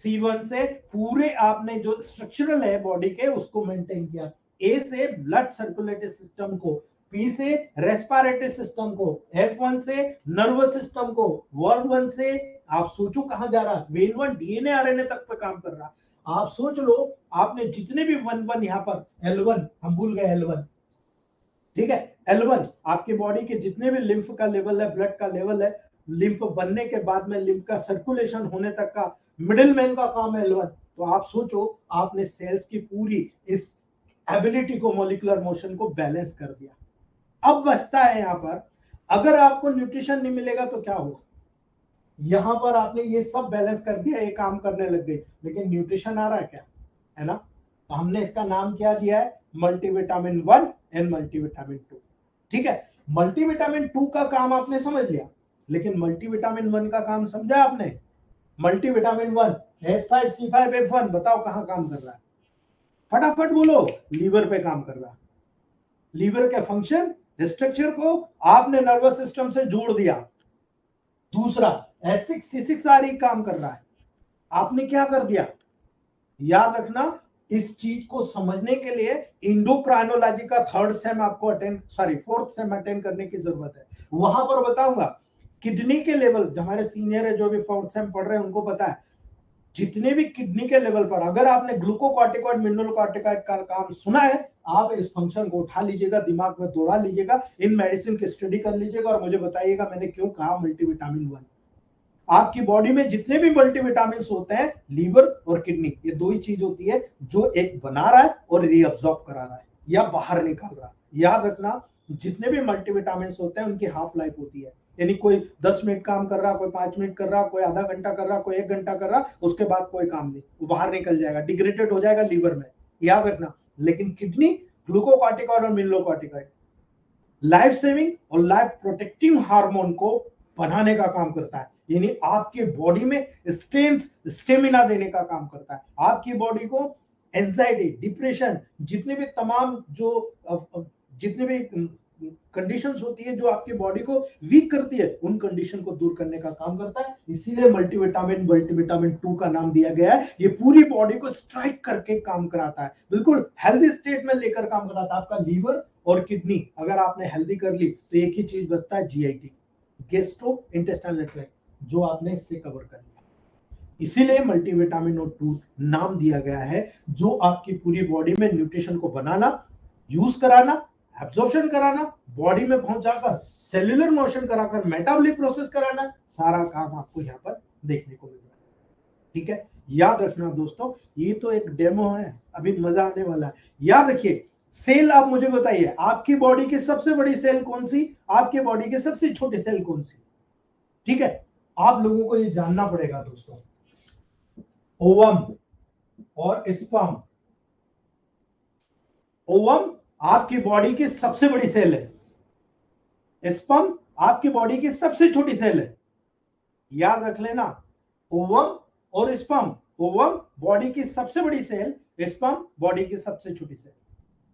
C1 से पूरे आपने जो स्ट्रक्चरल है बॉडी के उसको मेंटेन किया, A से ब्लड सर्कुलेटरी सिस्टम को, P से रेस्पिरेटरी सिस्टम को, F1 से नर्वस सिस्टम को, वर्म 1 से आप सोचो कहां जा रहा है, वेन 1 DNA RNA तक पे काम कर रहा। आप सोच लो, आपने जितने भी 1 यहाँ पर L1, हम भूल गए L1, ठीक है, L1 आपकी बॉडी के जितने भी लिम्फ का लेवल है, ब्लड का लेवल है, लिम्फ बनने के बाद में लिम्फ का सर्कुलेशन होने तक का मिडिल मैन का काम है L1। तो आप सोचो, आपने सेल्स की पूरी इस एबिलिटी को, मॉलिक्यूलर मोशन को बैलेंस कर दिया। अब बचता है यहाँ पर, अगर आपको न्यूट्रिशन नहीं मिलेगा तो क्या होगा। यहां पर आपने ये सब बैलेंस कर दिया, ये काम करने लग गए, लेकिन न्यूट्रिशन आ रहा है क्या, है ना। तो हमने इसका नाम क्या दिया है, मल्टीविटामिन 1 एंड मल्टीविटामिन 2, ठीक है। मल्टीविटामिन 2 का काम आपने समझ लिया, लेकिन मल्टीविटामिन 1 का काम समझा आपने। मल्टीविटामिन 1 S5C5F1 बताओ कहां काम कर रहा है, फटाफट बोलो। लीवर पे काम कर रहा है, लीवर के फंक्शन स्ट्रक्चर को आपने नर्वस सिस्टम से जोड़ दिया। दूसरा S6C6RE काम कर रहा है, आपने क्या कर दिया। याद रखना, इस चीज को समझने के लिए इंडोक्राइनोलॉजी का 3rd सेम आपको फोर्थ सेम अटेंड करने की जरूरत है। वहां पर बताऊंगा किडनी के लेवल, हमारे सीनियर है जो भी 4th सेम पढ़ रहे हैं उनको पता है, जितने भी किडनी के लेवल पर अगर आपने ग्लूकोकॉर्टिकॉइड मिनरलोकॉर्टिकॉइड का काम सुना है, आप इस फंक्शन को उठा लीजिएगा, दिमाग में दौड़ा लीजिएगा, इन मेडिसिन की स्टडी कर लीजिएगा, और मुझे बताइएगा मैंने क्यों कहा मल्टीविटामिन 1। आपकी बॉडी में जितने भी मल्टीविटामिन होते हैं, लीवर और किडनी, ये दो ही चीज होती है जो एक बना रहा है और रीअब्सॉर्ब करा रहा है या बाहर निकाल रहा है। याद रखना, जितने भी मल्टीविटामिन होते हैं उनकी हाफ लाइफ होती है, यानी कोई 10 मिनट काम कर रहा, कोई 5 मिनट कर रहा, कोई आधा घंटा कर रहा, कोई 1 घंटा कर रहा, उसके बाद कोई काम नहीं, वो बाहर निकल जाएगा, डिग्रेडेड हो जाएगा लीवर में, याद रखना। लेकिन किडनी ग्लूकोकॉर्टिकॉइड और मिनरलोकॉर्टिकॉइड लाइफ सेविंग और लाइफ प्रोटेक्टिव हार्मोन को बनाने का काम करता है, यानी आपके बॉडी में स्ट्रेंथ, स्टेमिना देने का काम करता है। आपकी बॉडी को एंजाइटी, डिप्रेशन, जितने भी तमाम जितने भी कंडीशंस होती है जो आपकी बॉडी को वीक करती है, उन कंडीशन को दूर करने का काम करता है। इसीलिए मल्टीविटामिन 2 का नाम दिया गया है। ये पूरी बॉडी को स्ट्राइक करके काम कराता है, बिल्कुल हेल्दी स्टेट में लेकर काम कराता है। आपका लीवर और किडनी अगर आपने हेल्दी कर ली तो एक ही चीज बचता है, GIT, गैस्ट्रो इंटेस्टाइनल ट्रैक्ट, जो आपने इससे कवर कर लिया। इसीलिए मल्टीविटामिन 2 नाम दिया गया है, जो आपकी पूरी बॉडी में न्यूट्रिशन को बनाना, यूज कराना, एब्जॉर्प्शन कराना, बॉडी में पहुंचाकर सेल्यूलर मोशन कराकर मेटाबॉलिक प्रोसेस कराना, सारा काम आपको यहाँ पर देखने को मिल रहा है, ठीक है। याद रखना दोस्तों, ये तो एक डेमो है, अभी मजा आने वाला है। याद रखिए, सेल आप मुझे बताइए, आपकी बॉडी की सबसे बड़ी सेल कौन सी, आपके बॉडी की सबसे छोटी सेल कौन सी, ठीक है। आप लोगों को ये जानना पड़ेगा दोस्तों। ओवम और स्पर्म। ओवम आपकी बॉडी की सबसे बड़ी सेल है, स्पर्म आपकी बॉडी की सबसे छोटी सेल है। याद रख लेना, ओवम और स्पर्म, ओवम बॉडी की सबसे बड़ी सेल, स्पर्म बॉडी की सबसे छोटी सेल।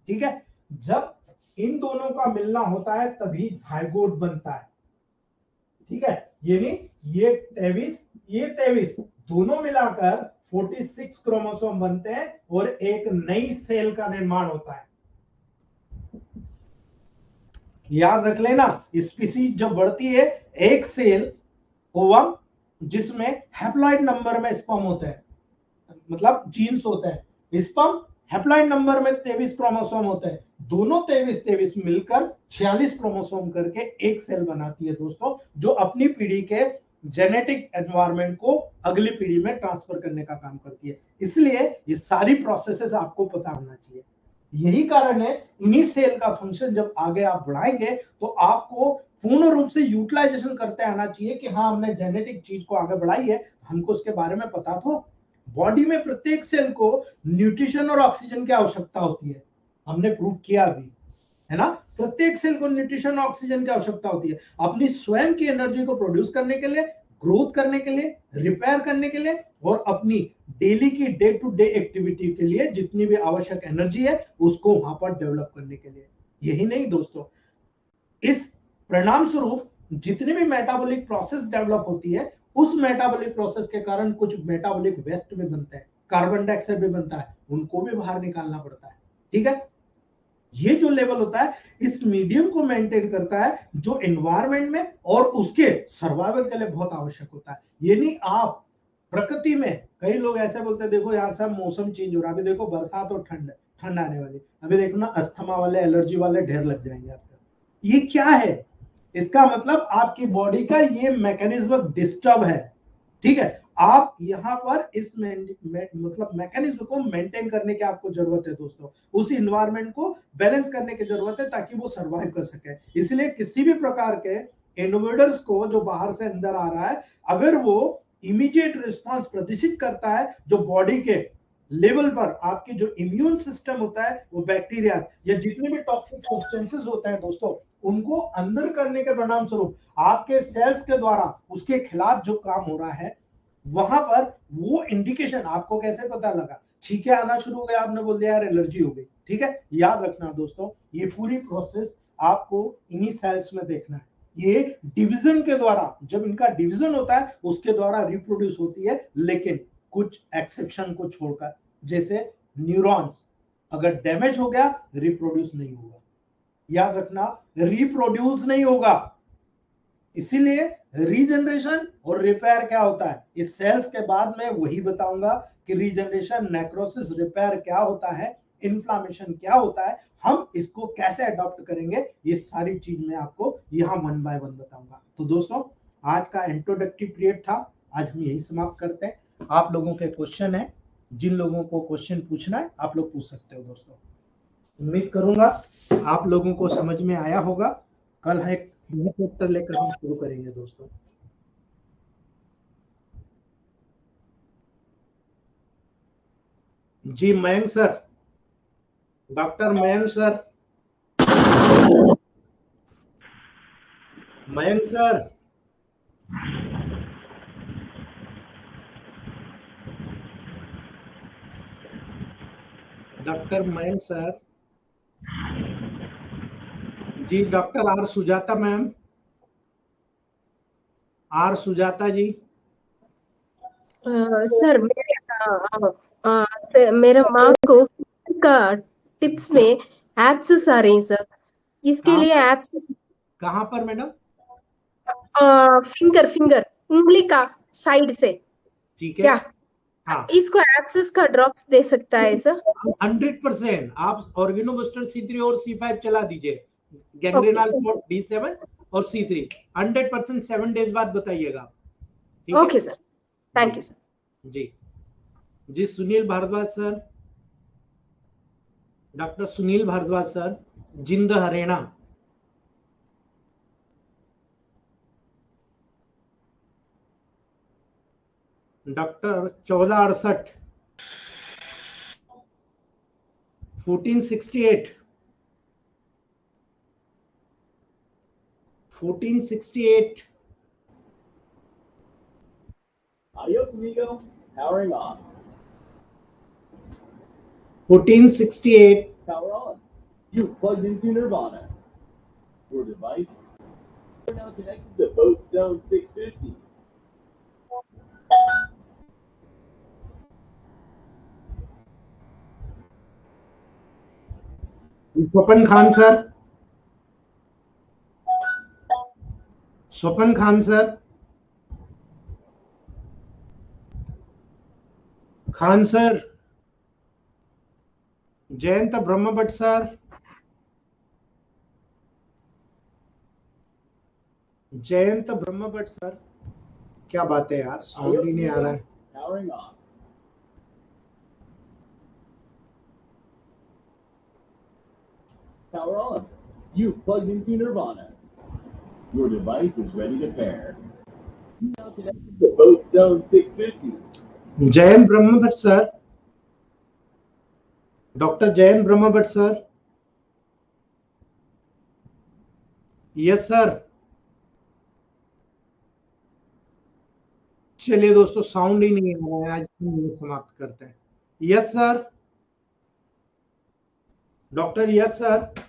ठीक है, जब इन दोनों का मिलना होता है तभी जायगोट बनता है। ठीक है, यानी ये 23 दोनों मिलाकर 46 क्रोमोसोम बनते हैं और एक नई सेल का निर्माण होता है। याद रख लेना, स्पीसीज जब बढ़ती है, एक सेल ओवम जिसमें हैप्लॉइड नंबर में स्पर्म होते हैं, मतलब जीन्स होते हैं, स्पर्म हैप्लॉइड नंबर में 23 क्रोमोसोम होते हैं, दोनों 23 मिलकर 46 क्रोमोसोम करके एक सेल बनाती है दोस्तों, जो अपनी पीढ़ी के जेनेटिक एनवायरनमेंट को अगली पीढ़ी में ट्रांसफर करने का काम करती है। इसलिए ये सारी प्रोसेसेस आपको पता होना चाहिए। यही कारण है, इन्हीं सेल का फंक्शन जब आगे आप बढ़ाएंगे तो आपको पूर्ण रूप से यूटिलाइजेशन करते आना चाहिए कि हाँ, हमने जेनेटिक चीज को आगे बढ़ाई है, हमको उसके बारे में पता तो। बॉडी में प्रत्येक सेल को न्यूट्रिशन और ऑक्सीजन की आवश्यकता होती है, हमने प्रूव किया अभी, है ना। प्रत्येक सेल को न्यूट्रिशन और ऑक्सीजन की आवश्यकता होती है अपनी स्वयं की एनर्जी को प्रोड्यूस करने के लिए, ग्रोथ करने के लिए, रिपेयर करने के लिए, और अपनी डेली की डे टू डे एक्टिविटी के लिए जितनी भी आवश्यक एनर्जी है उसको वहां पर डेवलप करने के लिए। यही नहीं दोस्तों, इस परिणाम स्वरूप जितनी भी मेटाबॉलिक प्रोसेस डेवलप होती है, उस मेटाबॉलिक प्रोसेस के कारण कुछ मेटाबॉलिक वेस्ट भी बनते हैं, कार्बन डाइऑक्साइड भी बनता है, उनको भी बाहर निकालना पड़ता है। ठीक है, ये जो लेवल होता है इस मीडियम को मेंटेन करता है जो एनवायरनमेंट में और उसके सर्वाइवल के लिए बहुत आवश्यक होता है। ये नहीं, आप प्रकृति में, कई लोग ऐसे बोलते हैं देखो यार साहब मौसम चेंज हो रहा है, अभी देखो बरसात और ठंड ठंड आने वाली, अभी देखो ना अस्थमा वाले, एलर्जी वाले ढेर लग जाएंगे आपको। ये क्या है? इसका मतलब आपकी बॉडी का ये मैकेनिज्म डिस्टर्ब है। ठीक है, आप यहां पर इस मतलब मैकेनिज्म को मेंटेन करने की आपको जरूरत है दोस्तों, उस इन्वायरमेंट को बैलेंस करने की जरूरत है ताकि वो सरवाइव कर सके। इसलिए किसी भी प्रकार के इनोवेटर्स को जो बाहर से अंदर आ रहा है, अगर वो इमीडिएट रिस्पांस प्रदर्शित करता है, जो बॉडी के लेवल पर आपकी जो इम्यून सिस्टम होता है, वो बैक्टीरिया या जितने भी टॉक्सिक सब्सटेंसेस होते हैं दोस्तों, उनको अंदर करने के परिणाम स्वरूप आपके सेल्स के द्वारा उसके खिलाफ जो काम हो रहा है, वहां पर वो इंडिकेशन आपको कैसे पता लगा? छींके आना शुरू हो गया, आपने बोल दिया यार एलर्जी हो गई। ठीक है, याद रखना दोस्तों, ये पूरी प्रोसेस आपको इन्हीं सेल्स में देखना है। ये डिवीजन के द्वारा, जब इनका डिवीजन होता है उसके द्वारा रिप्रोड्यूस होती है, लेकिन कुछ एक्सेप्शन को छोड़कर, जैसे न्यूरॉन्स अगर डैमेज हो गया रिप्रोड्यूस नहीं होगा। याद रखना, रिप्रोड्यूस नहीं होगा। इसीलिए रीजनरेशन और रिपेयर क्या होता है, इस सेल्स के बाद में वही बताऊंगा कि रीजनरेशन, नेक्रोसिस, रिपेयर क्या होता है, इन्फ्लामेशन क्या होता है, हम इसको कैसे अडॉप्ट करेंगे, ये सारी चीज मैं आपको यहाँ 1 बाय 1 बताऊंगा। तो दोस्तों, आज का इंट्रोडक्टिव पीरियड था, आज हम यही समाप्त करते हैं। आप लोगों के क्वेश्चन है, जिन लोगों को क्वेश्चन पूछना है आप लोग पूछ सकते हो दोस्तों। उम्मीद करूंगा आप लोगों को समझ में आया होगा। कल है एक नया चैप्टर लेकर हम शुरू करेंगे दोस्तों। जी Mayank sir, doctor Mayank sir, Mayank sir, doctor Mayank sir, जी doctor R Sujata ma'am, R Sujata ji. Sir मेरे माँ को का टिप्स में एप्स आ रही हैं सर, इसके लिए एप्स कहाँ पर मैडम? फिंगर उंगली का साइड से, ठीक है, क्या हाँ, इसको एप्सिस का ड्रॉप्स दे सकता है सर? 100% आप ऑर्गेनोबस्टर C3 और C5 चला दीजिए, गैंग्रेनल फॉर D7 और C3 100% 7 डेज बाद बताइएगा। Okay sir, thank you sir. जी जी, Sunil Bhardwaj sir, doctor Sunil Bhardwaj sir, Jind Haryana. Doctor 1468 1468 1468 Adios, amigo. Powering on. 1468 Power on. You've plugged into Nirvana. Your device is now connected to Boat Zone 650. Swapan Khan sir, Swapan Khan sir, Khan sir, Jayant Brahma Bhatt sir, Jayant Brahma Bhatt sir, क्या बात है यार, sound ही नहीं आ रहा है। Powering on. Power on. You've plugged into Nirvana. Your device is ready to pair. Now connected to Boat Zone 650. Jayant Brahma Bhatt sir, doctor Jayant Brahma Bhatt sir, yes sir. चलिए दोस्तों, sound ही नहीं आ रहा है, आज हम समाप्त करते हैं। Yes sir, doctor, yes sir.